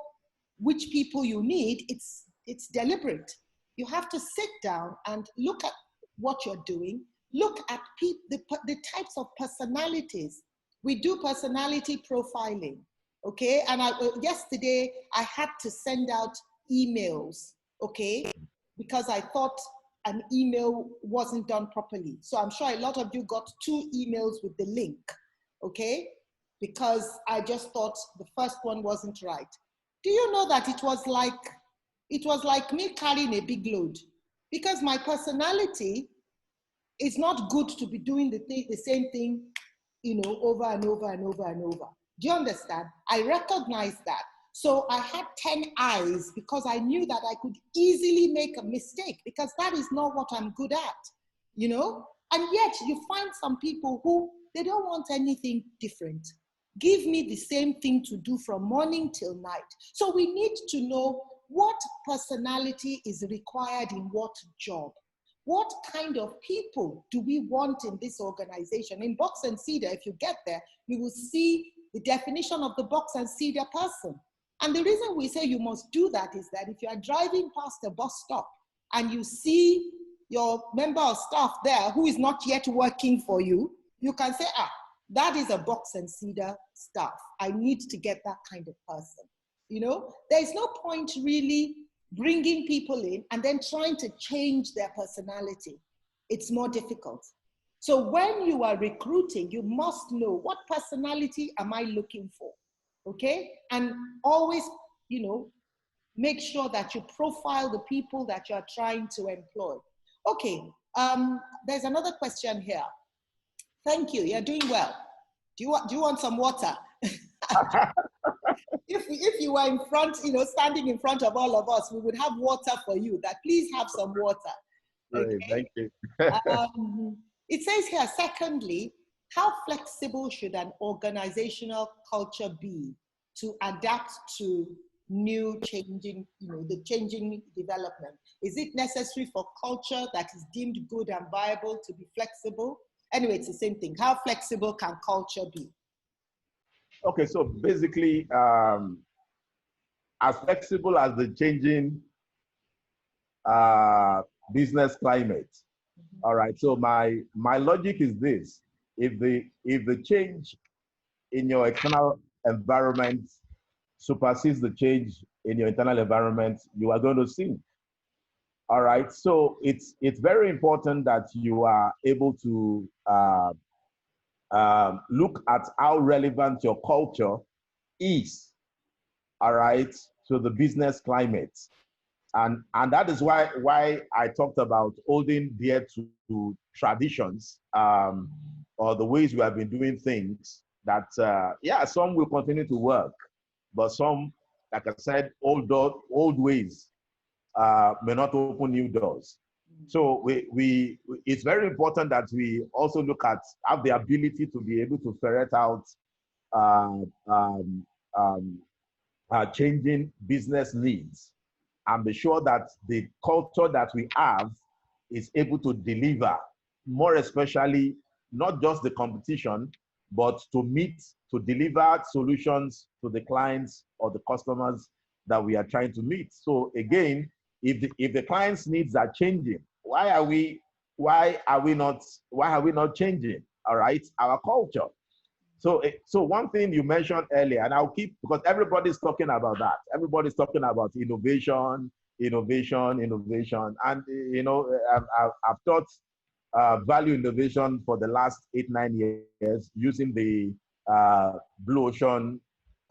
which people you need, it's deliberate. You have to sit down and look at what you're doing, look at the types of personalities. We do personality profiling, okay? And yesterday, I had to send out emails, okay? Because I thought an email wasn't done properly. So I'm sure a lot of you got 2 emails with the link, okay? Because I just thought the first one wasn't right. Do you know that it was like me carrying a big load? Because my personality is not good to be doing the same thing, over and over and over and over. Do you understand? I recognize that. So I had 10 eyes because I knew that I could easily make a mistake because that is not what I'm good at, you know? And yet you find some people who, they don't want anything different. Give me the same thing to do from morning till night. So we need to know what personality is required in what job. What kind of people do we want in this organization? In Box and Cedar, if you get there, you will see the definition of the Box and Cedar person. And the reason we say you must do that is that if you are driving past a bus stop and you see your member of staff there who is not yet working for you, you can say, ah, that is a Box and Cedar staff. I need to get that kind of person. You know, there's no point really bringing people in and then trying to change their personality. It's more difficult. So when you are recruiting, you must know what personality am I looking for, okay? And always, you know, make sure that you profile the people that you're trying to employ. Okay, there's another question here. Thank you, you're doing well. Do you want some water? If you were in front, you know, standing in front of all of us, we would have water for you, that please have some water. Okay? Thank you. It says here, secondly, how flexible should an organizational culture be to adapt to new changing, you know, the changing development? Is it necessary for culture that is deemed good and viable to be flexible? Anyway, it's the same thing. How flexible can culture be? Okay, so basically, as flexible as the changing business climate. All right, so my logic is this: if the change in your external environment supersedes the change in your internal environment, you are going to sink. All right, so it's very important that you are able to look at how relevant your culture is, all right, to the business climate. And that is why I talked about holding dear to traditions, or the ways we have been doing things that, yeah, some will continue to work, but some, like I said, old ways may not open new doors. So it's very important that we also have the ability to be able to ferret out changing business needs and be sure that the culture that we have is able to deliver, more especially, not just the competition, but to deliver solutions to the clients or the customers that we are trying to meet. So again, if the client's needs are changing, why are we not changing? All right, our culture. So one thing you mentioned earlier, and I'll keep, because everybody's talking about that. Everybody's talking about innovation. And, you know, I've taught value innovation for the last 8-9 years using the Blue Ocean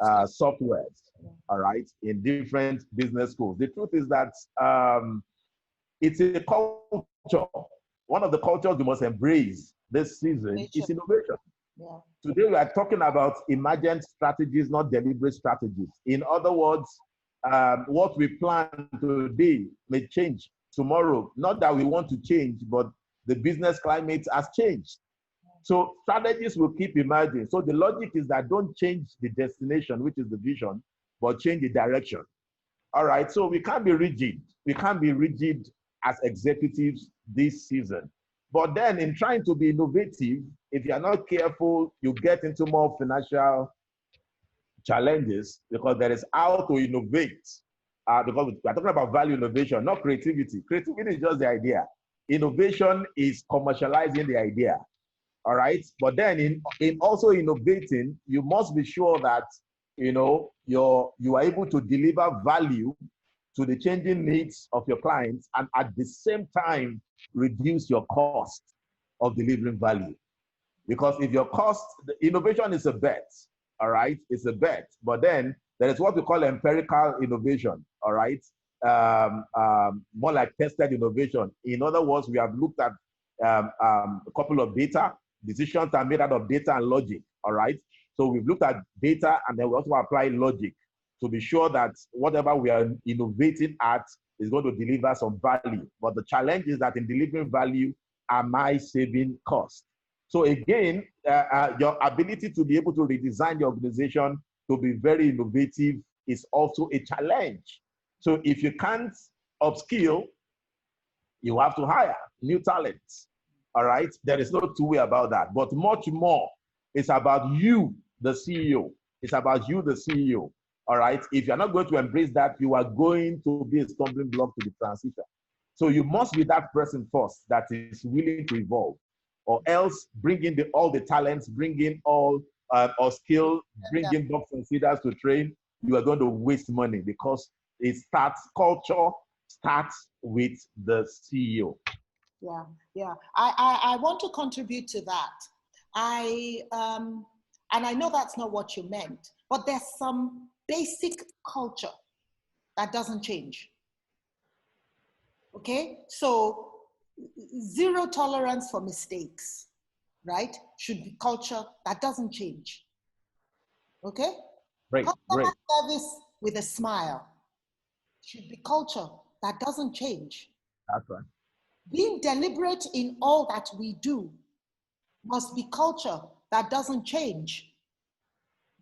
softwares, all right, in different business schools. The truth is that it's a culture. One of the cultures we must embrace this season is innovation. Yeah. Today, we are talking about emergent strategies, not deliberate strategies. In other words, what we plan today may change tomorrow. Not that we want to change, but the business climate has changed. So strategies will keep emerging. So the logic is that don't change the destination, which is the vision, but change the direction. All right, so we can't be rigid. We can't be rigid as executives this season. But then in trying to be innovative, if you're not careful, you get into more financial challenges, because there is how to innovate. Because we're talking about value innovation, not creativity. Creativity is just the idea. Innovation is commercializing the idea. All right. But then in also innovating, you must be sure that, you know, you are able to deliver value to the changing needs of your clients, and at the same time reduce your cost of delivering value. Because if your cost, the innovation is a bet, all right, it's a bet. But then there is what we call empirical innovation, all right, more like tested innovation. In other words, we have looked at a couple of data. Decisions are made out of data and logic, all right. So we've looked at data, and then we also apply logic. to be sure that whatever we are innovating at is going to deliver some value. But the challenge is that in delivering value, am I saving cost? So again, your ability to be able to redesign the organization to be very innovative is also a challenge. So if you can't upskill, you have to hire new talents. All right, there is no two way about that. But much more, it's about you, the CEO. It's about you, the CEO. All right, if you're not going to embrace that, you are going to be a stumbling block to the transition. So you must be that person first that is willing to evolve, or else bring in all the talents, bring in all skill, bring in docs and feeders to train. You are going to waste money because culture starts with the CEO. Yeah. I want to contribute to that. And I know that's not what you meant, but there's some basic culture that doesn't change. Okay, so zero tolerance for mistakes, right? Should be culture that doesn't change. Okay? Great. Customer service with a smile should be culture that doesn't change. That's right. Being deliberate in all that we do must be culture that doesn't change.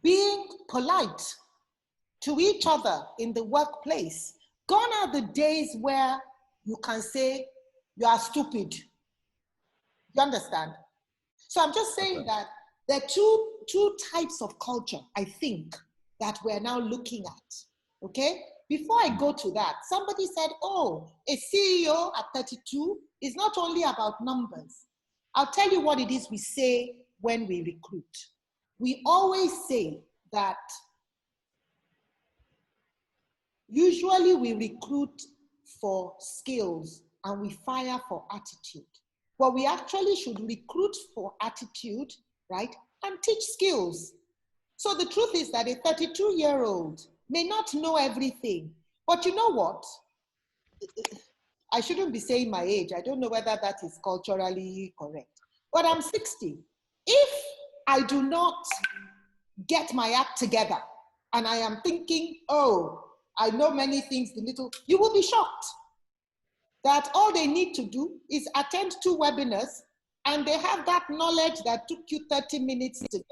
Being polite to each other in the workplace. Gone are the days where you can say you are stupid. You understand? So I'm just saying that there are two types of culture, I think, that we're now looking at. Okay? Before I go to that, somebody said, oh, a CEO at 32 is not only about numbers. I'll tell you what it is we say when we recruit. We always say that usually we recruit for skills and we fire for attitude. But we actually should recruit for attitude, right? And teach skills. So the truth is that a 32-year-old may not know everything, but you know what? I shouldn't be saying my age. I don't know whether that is culturally correct, but I'm 60. If I do not get my act together and I am thinking, oh, I know many things, you will be shocked that all they need to do is attend 2 webinars and they have that knowledge that took you 30 minutes to get.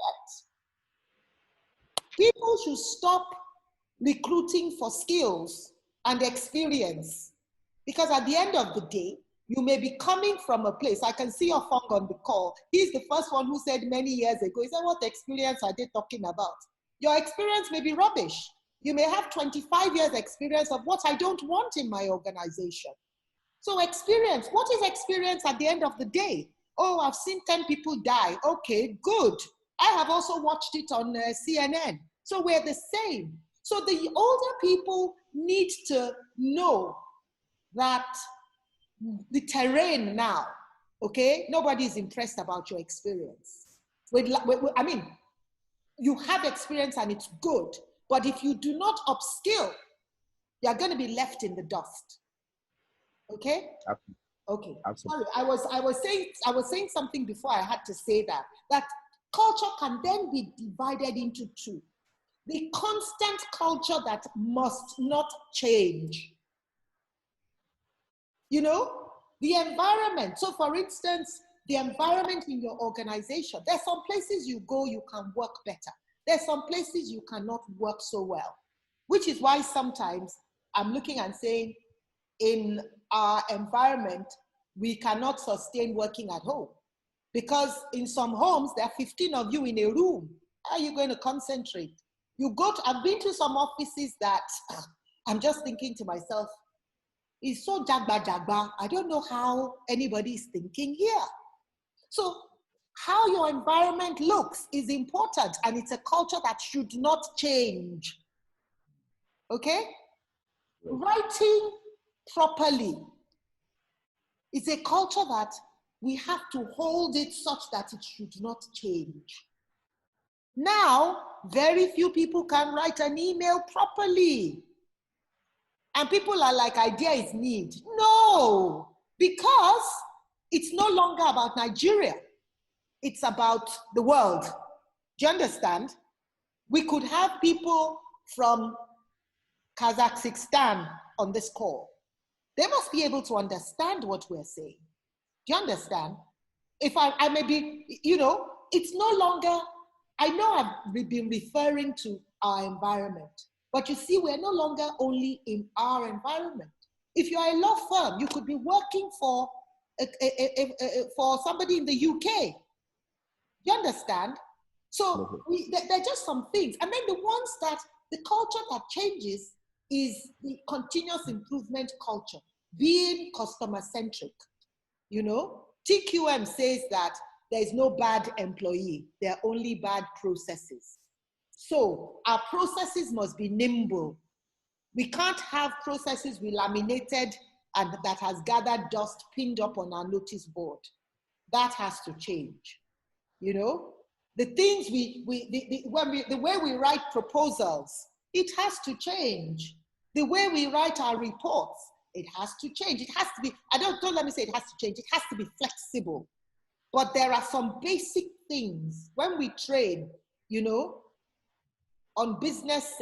People should stop recruiting for skills and experience, because at the end of the day, you may be coming from a place. I can see your Fong on the call. He's the first one who said many years ago, he said, what experience are they talking about? Your experience may be rubbish. You may have 25 years experience of what I don't want in my organization. So experience, what is experience at the end of the day? Oh, I've seen 10 people die. Okay, good. I have also watched it on CNN. So we're the same. So the older people need to know that the terrain now, okay? Nobody is impressed about your experience. I mean, you have experience and it's good, but if you do not upskill, you're going to be left in the dust. Okay? Absolutely. Okay. Absolutely. Sorry, I was saying something before I had to say that culture can then be divided into 2. The constant culture that must not change. You know, the environment. So for instance, the environment in your organization, there's some places you go, you can work better. There's some places you cannot work so well, which is why sometimes I'm looking and saying, in our environment, we cannot sustain working at home. Because in some homes, there are 15 of you in a room. How are you going to concentrate? I've been to some offices that I'm just thinking to myself, it's so jagba. I don't know how anybody is thinking here. So how your environment looks is important, and it's a culture that should not change. Okay? Writing properly is a culture that we have to hold it such that it should not change. Now, very few people can write an email properly. And people are like, idea is need. No, because it's no longer about Nigeria. It's about the world. Do you understand? We could have people from Kazakhstan on this call. They must be able to understand what we're saying. Do you understand? If I may be, it's no longer, I know I've been referring to our environment, but you see, we're no longer only in our environment. If you're a law firm, you could be working for somebody in the UK. You understand? So there are just some things. And then the culture that changes is the continuous improvement culture, being customer-centric. TQM says that there is no bad employee, there are only bad processes. So our processes must be nimble. We can't have processes we laminated and that has gathered dust pinned up on our notice board. That has to change. The things the way we write proposals, it has to change. The way we write our reports, it has to change. It has to be, don't let me say it has to change. It has to be flexible. But there are some basic things when we train, on business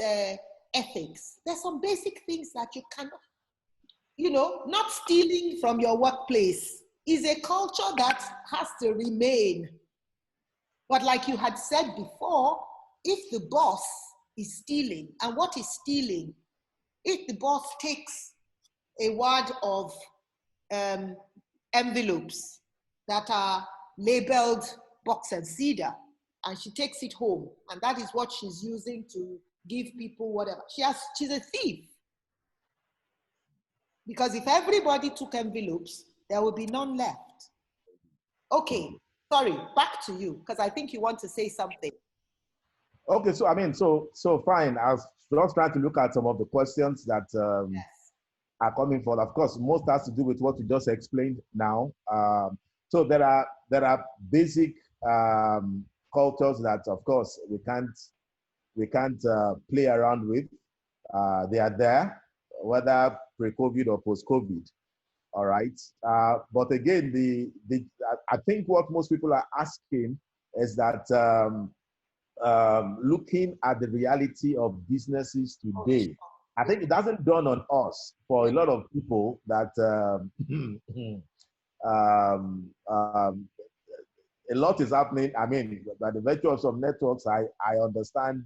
ethics. There's some basic things that you cannot, not stealing from your workplace is a culture that has to remain. But like you had said before, if the boss is stealing, and what is stealing? If the boss takes a wad of envelopes that are labeled box and cedar, and she takes it home, and that is what she's using to give people whatever. She's a thief. Because if everybody took envelopes, there would be none left. Okay, sorry, back to you, because I think you want to say something. Okay, so fine. I was just trying to look at some of the questions that Yes. are coming forward. Of course, most has to do with what you just explained now. So there are basic cultures that, of course, we can't play around with. They are there, whether pre-COVID or post-COVID. All right. But again, I think what most people are asking is that looking at the reality of businesses today, I think it doesn't dawn on us for a lot of people that a lot is happening. I mean, by the virtue of some networks, I understand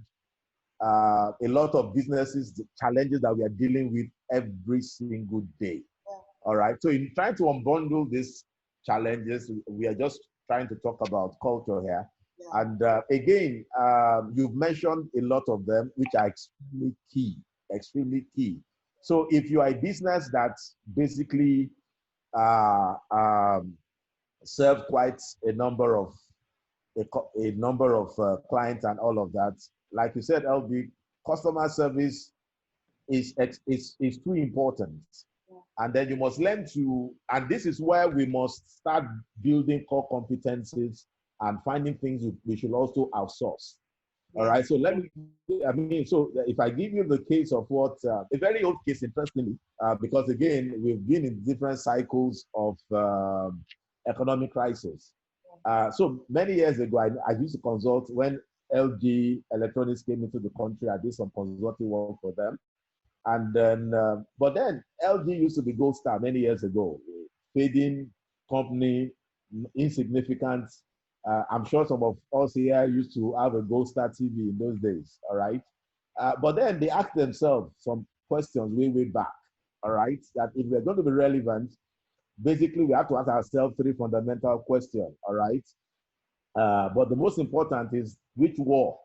a lot of businesses, the challenges that we are dealing with every single day. All right. So in trying to unbundle these challenges, we are just trying to talk about culture here. Yeah. And again, you've mentioned a lot of them, which are extremely key. So if you are a business that basically serve quite a number of clients and all of that, like you said, LB, customer service is too important. And then you must learn to, and this is where we must start building core competencies and finding things we should also outsource. All right. So so if I give you the case of what, a very old case, interestingly, because again, we've been in different cycles of economic crisis. So many years ago, I used to consult when LG Electronics came into the country. I did some consulting work for them. And then, but then LG used to be Gold Star many years ago, fading company, insignificant. I'm sure some of us here used to have a Gold Star TV in those days, all right? But then they asked themselves some questions way back, all right? That if we're going to be relevant, basically we have to ask ourselves 3 fundamental questions, all right? But the most important is which war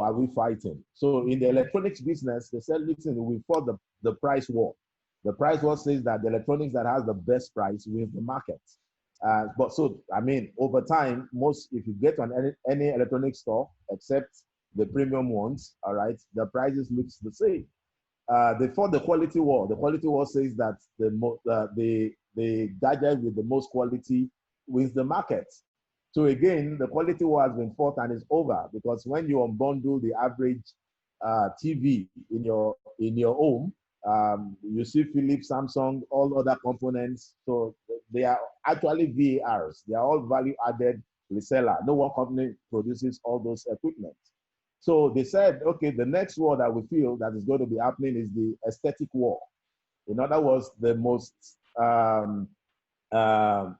are we fighting? So in the electronics business, they said, listen, we fought the price war. The price war says that the electronics that has the best price wins the market. But so, I mean, over time, if you get on any electronics store, except the premium ones, all right, the prices looks the same. They fought the quality war. The quality war says that the gadget with the most quality wins the market. So again, the quality war has been fought and is over, because when you unbundle the average TV in your home, you see Philips, Samsung, all other components. So they are actually VARs. They are all value-added reseller. No one company produces all those equipment. So they said, okay, the next war that we feel that is going to be happening is the aesthetic war. In other words, the most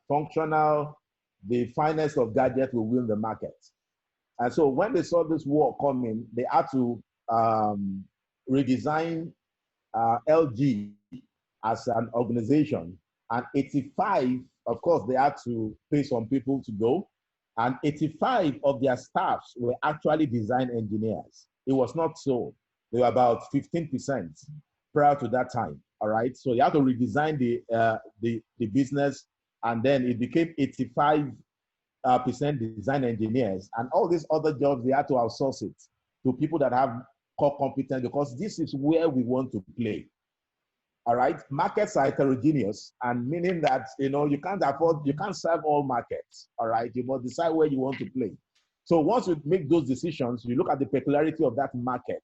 functional, the finest of gadgets will win the market. And so when they saw this war coming, they had to redesign LG as an organization. And 85, of course, they had to pay some people to go. And 85 of their staffs were actually design engineers. It was not so. They were about 15% prior to that time. All right. So you have to redesign the business, and then it became 85% design engineers, and all these other jobs they had to outsource it to people that have core competence, because this is where we want to play. All right. Markets are heterogeneous, and meaning that you can't serve all markets. All right. You must decide where you want to play. So once you make those decisions, you look at the peculiarity of that market.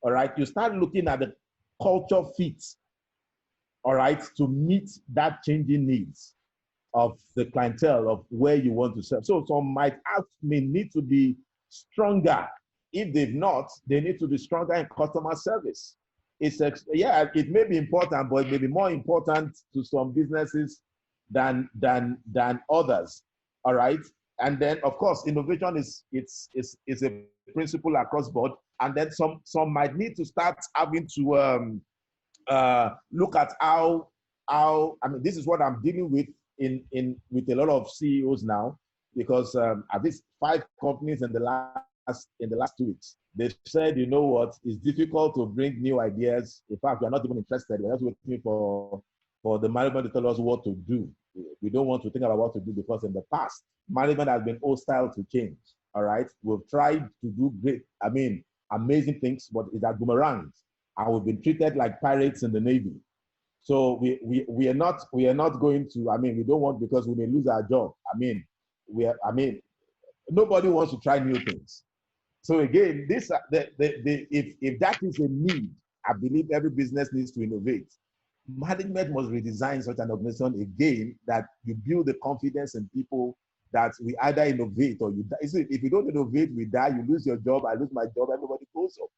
All right. You start looking at the culture fit, all right, to meet that changing needs of the clientele of where you want to serve. So some may need to be stronger. If they've not, they need to be stronger in customer service. It may be important, but it may be more important to some businesses than others. All right. And then of course, innovation is a principle across board. And then some might need to start having to look at how this is what I'm dealing with with a lot of CEOs now, because at least 5 companies in the last 2 weeks, they said, you know what, it's difficult to bring new ideas. In fact, we're not even interested. We're just waiting for the management to tell us what to do. We don't want to think about what to do, because in the past, management has been hostile to change. All right. We've tried to do amazing things, but it's a boomerang. And we've been treated like pirates in the Navy. So we are not going to, we don't want, because we may lose our job. Nobody wants to try new things. So again, if that is a need, I believe every business needs to innovate. Management must redesign such an organization again, that you build the confidence in people that we either innovate or you die. If you don't innovate, we die, you lose your job, I lose my job, everybody goes up.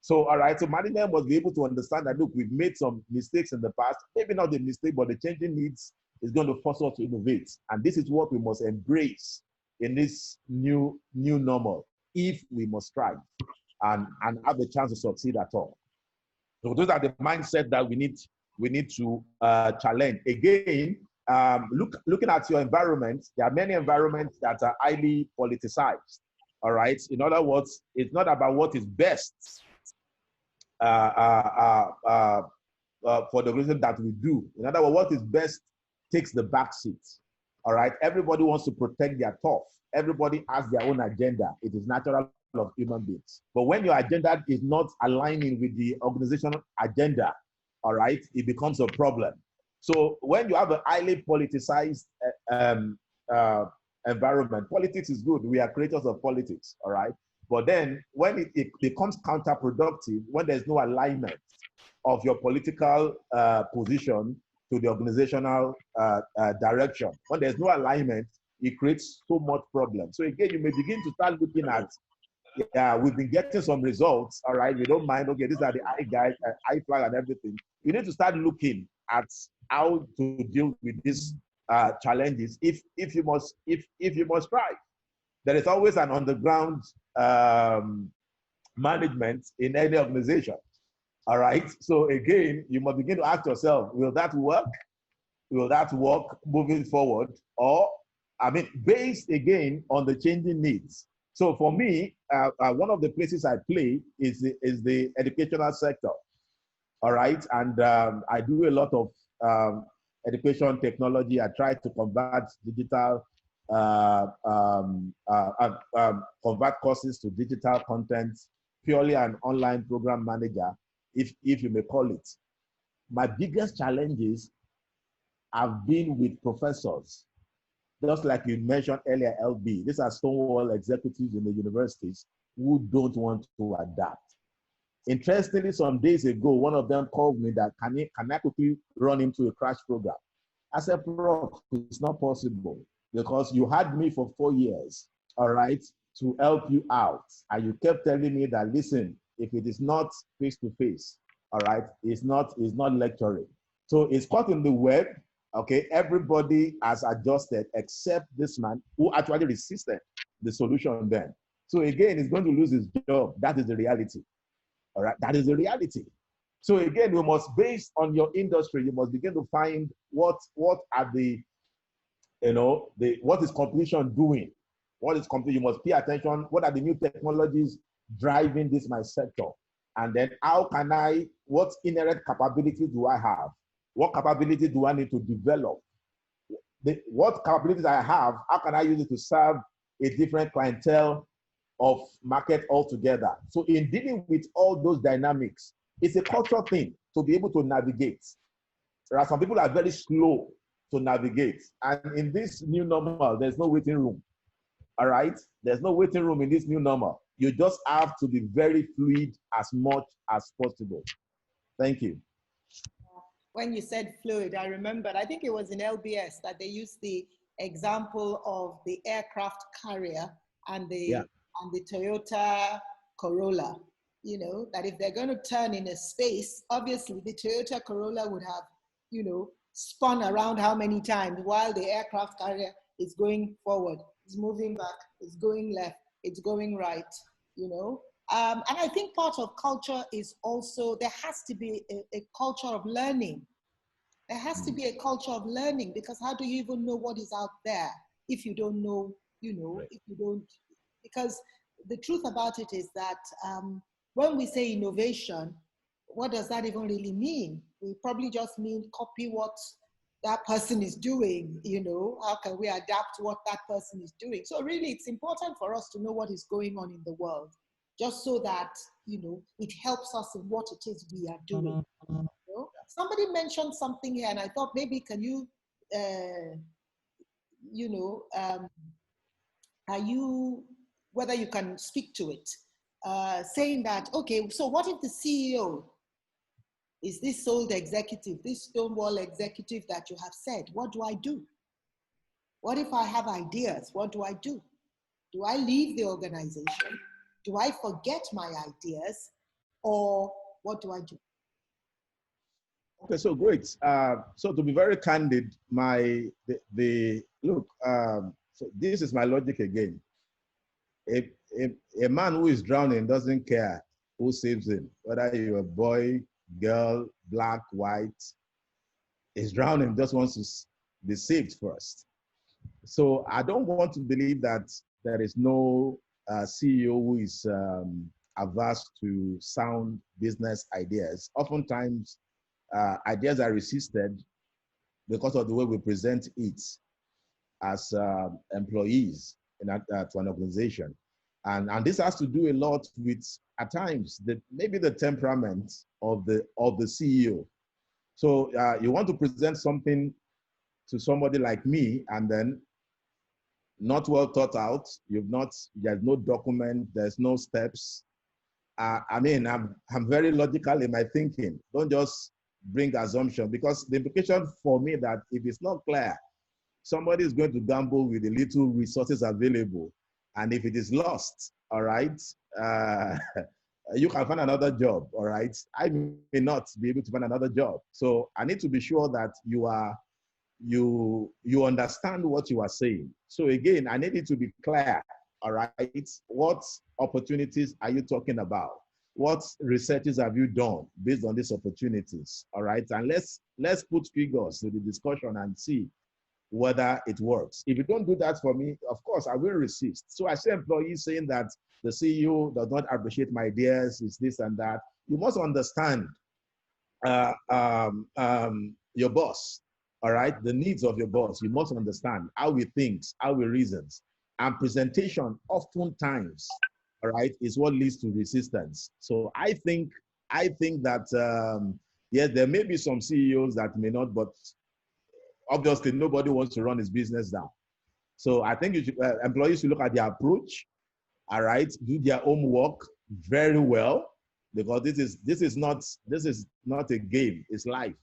So, all right, so management must be able to understand that, look, we've made some mistakes in the past, maybe not the mistake, but the changing needs is going to force us to innovate. And this is what we must embrace in this new normal, if we must strive and have a chance to succeed at all. So those are the mindset that we need to challenge. Again, looking at your environment, there are many environments that are highly politicized. All right. In other words, it's not about what is best for the reason that we do. In other words, what is best takes the back seat. All right. Everybody wants to protect their turf. Everybody has their own agenda. It is natural of human beings. But when your agenda is not aligning with the organizational agenda, all right, it becomes a problem. So when you have a highly politicized environment, politics is good. We are creators of politics, all right? But then when it becomes counterproductive, when there's no alignment of your political position to the organizational direction, when there's no alignment, it creates so much problem. So again, you may begin to start looking at, we've been getting some results, all right? We don't mind, okay, these are the high guys, high flag and everything. You need to start looking at how to deal with these challenges if you must strive. There is always an underground management in any organization. All right. So again, you must begin to ask yourself, will that work? Will that work moving forward? Or, based again on the changing needs. So for me, one of the places I play is the educational sector. All right. And I do a lot of education technology. I try to convert digital, convert courses to digital content, purely an online program manager, if you may call it. My biggest challenges have been with professors, just like you mentioned earlier, LB. These are Stonewall executives in the universities who don't want to adapt. Interestingly, some days ago, one of them called me that, can I quickly run into a crash program? I said, Prof, it's not possible, because you had me for 4 years, all right? to help you out. And you kept telling me that, listen, if it is not face to face, all right, it's not lecturing. So it's caught in the web. Okay, everybody has adjusted except this man who actually resisted the solution then. So again, he's going to lose his job. That is the reality. All right, that is the reality. So again, we must, based on your industry, you must begin to find what are the, what is competition doing? What is competition? You must pay attention. What are the new technologies driving this my sector? And then how can what inherent capability do I have? What capability do I need to develop? What capabilities I have, how can I use it to serve a different clientele of market altogether? So in dealing with all those dynamics, it's a cultural thing to be able to navigate. There are some people that are very slow to navigate. And in this new normal, there's no waiting room. All right? There's no waiting room in this new normal. You just have to be very fluid as much as possible. Thank you. When you said fluid, I remembered, I think it was in LBS that they used the example of the aircraft carrier and the Toyota Corolla. You know, that if they're going to turn in a space, obviously the Toyota Corolla would have, spun around how many times, while the aircraft carrier is going forward, it's moving back, it's going left, it's going right, And I think part of culture is also, there has to be a culture of learning. There has to be a culture of learning, because how do you even know what is out there if you don't know, if you don't, because the truth about it is that when we say innovation, what does that even really mean? We probably just mean copy what that person is doing, how can we adapt what that person is doing? So really, it's important for us to know what is going on in the world, just so that, it helps us in what it is we are doing. Somebody mentioned something here, and I thought maybe can you, whether you can speak to it, saying that, okay, so what if the CEO is this old executive, this Stonewall executive that you have said? What do I do? What if I have ideas? What do I do? Do I leave the organization? Do I forget my ideas? Or what do I do? Okay, so great. So to be very candid, look, so this is my logic again. A man who is drowning doesn't care who saves him, whether you're a boy, girl, black, white. He's drowning, just wants to be saved first. So I don't want to believe that there is no CEO who is averse to sound business ideas. Oftentimes, ideas are resisted because of the way we present it as employees to an organization. And this has to do a lot with, at times, maybe the temperament of the CEO. So you want to present something to somebody like me, and then not well thought out. There's no document, there's no steps. I'm very logical in my thinking. Don't just bring assumption, because the implication for me that if it's not clear, somebody is going to gamble with the little resources available. And if it is lost, all right, you can find another job, all right? I may not be able to find another job. So I need to be sure that you understand what you are saying. So again, I need it to be clear, all right? What opportunities are you talking about? What researches have you done based on these opportunities, all right? And let's put figures to the discussion and see whether it works. If you don't do that for me, of course, I will resist. So I see employees saying that the CEO does not appreciate my ideas, is this and that. You must understand your boss, all right? The needs of your boss. You must understand how he thinks, how he reasons. And presentation oftentimes, all right, is what leads to resistance. So I think that, yes, there may be some CEOs that may not, but obviously nobody wants to run his business down. So I think employees should look at their approach, all right, do their homework very well, because this is not a game, it's life.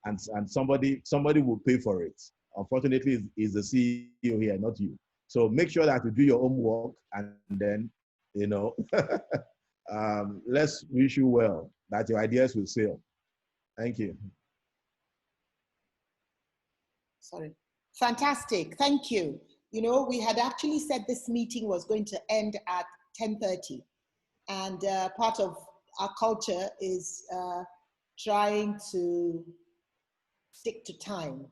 And somebody will pay for it. Unfortunately, is the CEO here, not you. So make sure that you do your homework, and then, you know, let's wish you well, that your ideas will sail. Thank you. Sorry. Fantastic. Thank you. You know, we had actually said this meeting was going to end at 10:30. And part of our culture is trying to stick to time.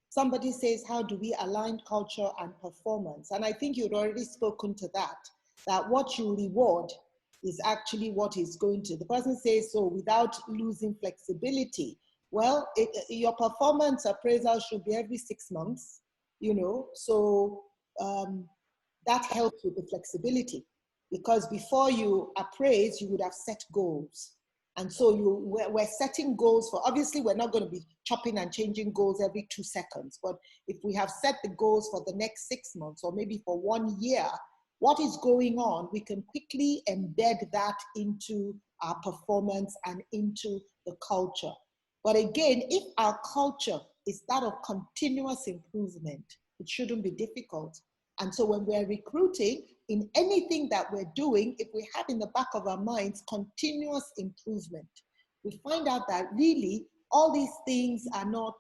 Somebody says, how do we align culture and performance? And I think you'd already spoken to that, that what you reward is actually what is going to. The person says, so without losing flexibility. Well, your performance appraisal should be every 6 months, you know, so that helps with the flexibility, because before you appraise, you would have set goals. And so we're setting goals for, obviously we're not going to be chopping and changing goals every 2 seconds, but if we have set the goals for the next 6 months or maybe for 1 year, what is going on, we can quickly embed that into our performance and into the culture. But again, if our culture is that of continuous improvement, it shouldn't be difficult. And so when we're recruiting, in anything that we're doing, if we have in the back of our minds continuous improvement, we find out that really all these things are not,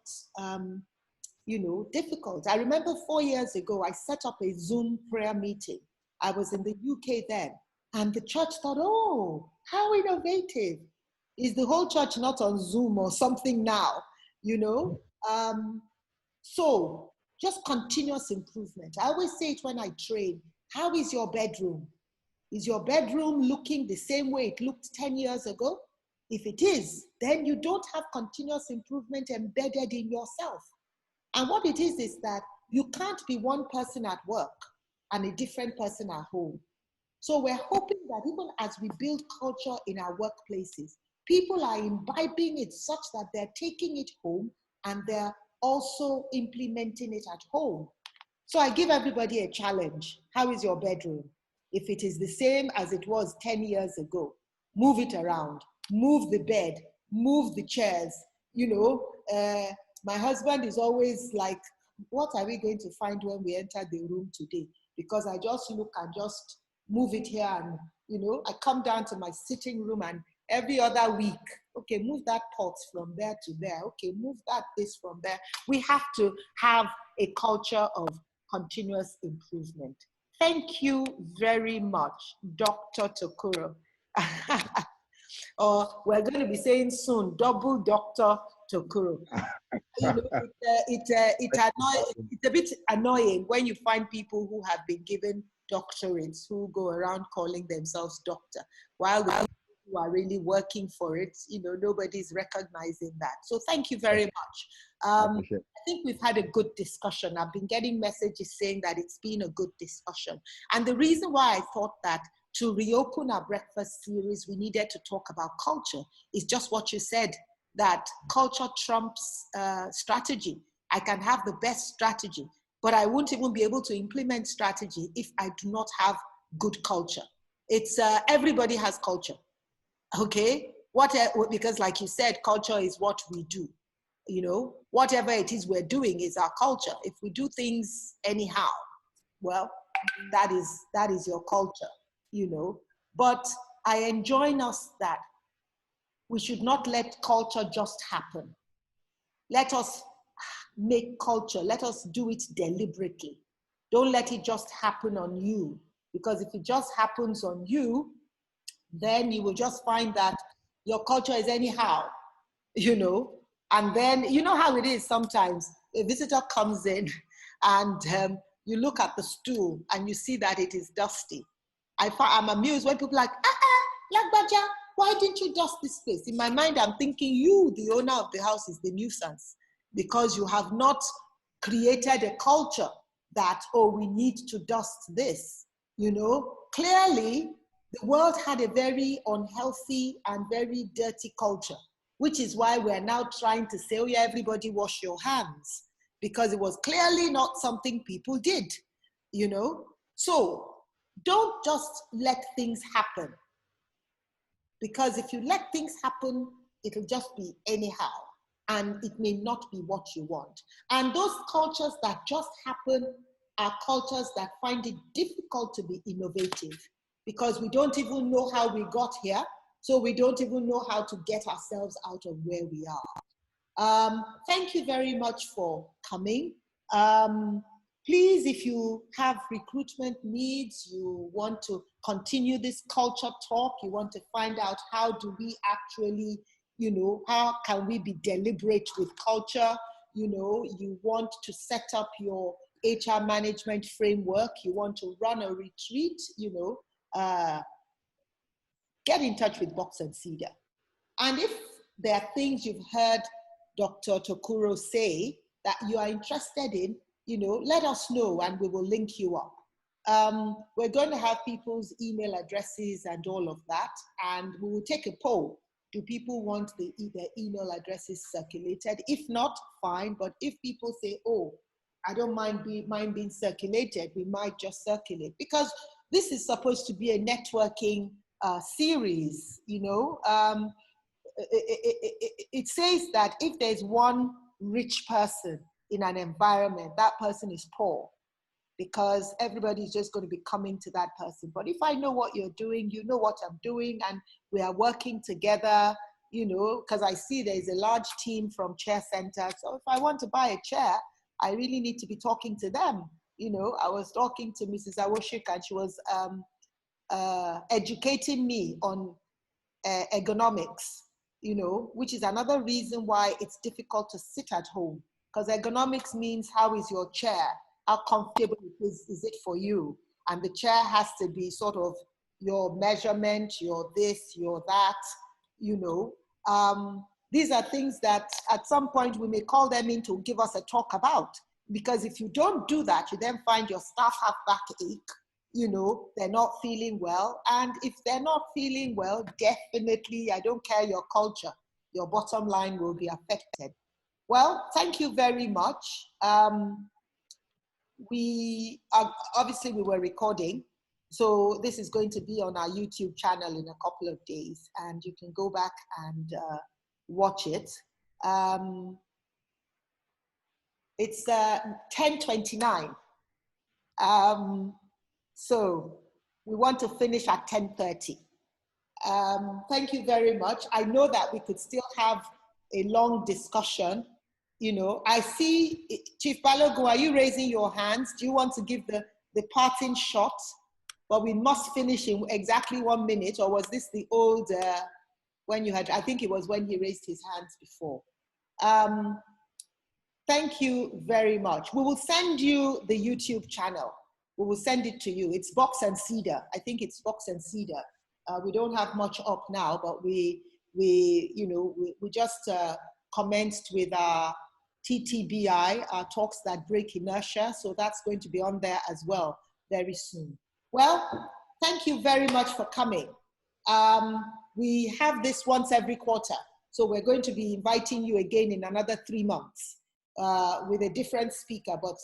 you know, difficult. I remember 4 years ago, I set up a Zoom prayer meeting. I was in the UK then, and the church thought, oh, how innovative. Is the whole church not on Zoom or something now, you know? So just continuous improvement. I always say it when I train. How is your bedroom? Is your bedroom looking the same way it looked 10 years ago? If it is, then you don't have continuous improvement embedded in yourself. And what it is that you can't be one person at work and a different person at home. So we're hoping that even as we build culture in our workplaces, people are imbibing it such that they're taking it home and they're also implementing it at home. So I give everybody a challenge. How is your bedroom? If it is the same as it was 10 years ago, move it around, move the bed, move the chairs. You know, my husband is always like, what are we going to find when we enter the room today? Because I just look and just move it here, and, you know, I come down to my sitting room and every other week, okay, move that pot from there to there. Okay, move this from there. We have to have a culture of continuous improvement. Thank you very much, Dr. Tokuro. Or we're going to be saying soon, double Dr. Tokuro. You know, it's a bit annoying when you find people who have been given doctorates who go around calling themselves doctor, while the people who are really working for it, you know, nobody's recognizing that. So thank you very much. I think we've had a good discussion. I've been getting messages saying that it's been a good discussion. And the reason why I thought that to reopen our breakfast series, we needed to talk about culture is just what you said, that culture trumps strategy. I can have the best strategy, but I won't even be able to implement strategy if I do not have good culture. It's everybody has culture, okay? Because like you said, culture is what we do. You know, whatever it is we're doing is our culture. If we do things anyhow, well, that is your culture, you know. But I enjoin us that we should not let culture just happen. Let us make culture. Let us do it deliberately. Don't let it just happen on you, because if it just happens on you, then you will just find that your culture is anyhow, you know. And then, you know how it is sometimes, a visitor comes in and you look at the stool and you see that it is dusty. I'm amused when people are like, Lagbaja, why didn't you dust this place? In my mind, I'm thinking you, the owner of the house, is the nuisance, because you have not created a culture that, oh, we need to dust this. You know, clearly the world had a very unhealthy and very dirty culture, which is why we're now trying to say, oh yeah, everybody wash your hands, because it was clearly not something people did, you know? So don't just let things happen, because if you let things happen, it'll just be anyhow, and it may not be what you want. And those cultures that just happen are cultures that find it difficult to be innovative because we don't even know how we got here, so we don't even know how to get ourselves out of where we are. Thank you very much for coming. Please, if you have recruitment needs, you want to continue this culture talk, you want to find out how do we actually, how can we be deliberate with culture, you want to set up your HR management framework, you want to run a retreat, get in touch with Box and Cedar. And if there are things you've heard Dr. Tokuro say that you are interested in, let us know and we will link you up. We're going to have people's email addresses and all of that, and we will take a poll. Do people want their email addresses circulated? If not, fine, but if people say, oh, I don't mind being circulated, we might just circulate, because this is supposed to be a networking series, It says that if there's one rich person in an environment, that person is poor, because everybody's just going to be coming to that person. But if I know what you're doing, you know what I'm doing, and we are working together, because I see there's a large team from Chair Center. So if I want to buy a chair, I really need to be talking to them. I was talking to Mrs. Awoshik, and she was educating me on ergonomics, which is another reason why it's difficult to sit at home, because ergonomics means how is your chair, how comfortable is it for you, and the chair has to be sort of your measurement, your this, your that, These are things that at some point we may call them in to give us a talk about, because if you don't do that, you then find your staff have backache, they're not feeling well. And if they're not feeling well, definitely, I don't care your culture, your bottom line will be affected. Well, thank you very much. We were recording, so this is going to be on our YouTube channel in a couple of days, and you can go back and watch it. It's 10:29. So we want to finish at 10:30. Thank you very much. I know that we could still have a long discussion. I see, Chief Balogun, are you raising your hands? Do you want to give the parting shot? But we must finish in exactly 1 minute, or was this the old, when you had, I think it was when he raised his hands before. Thank you very much. We will send you the YouTube channel. We will send it to you. It's Box and Cedar. I think it's Box and Cedar. We don't have much up now, but we just commenced with our TTBI, our talks that break inertia. So that's going to be on there as well very soon. Well, thank you very much for coming. We have this once every quarter. So we're going to be inviting you again in another 3 months with a different speaker, but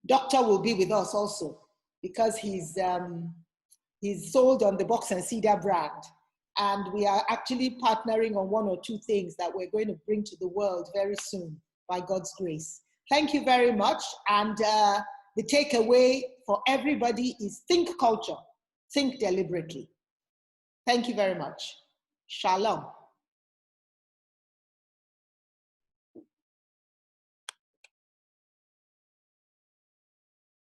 Doctor will be with us also, because he's sold on the Box and Cedar brand. And we are actually partnering on 1 or 2 things that we're going to bring to the world very soon, by God's grace. Thank you very much. And the takeaway for everybody is think culture, think deliberately. Thank you very much. Shalom.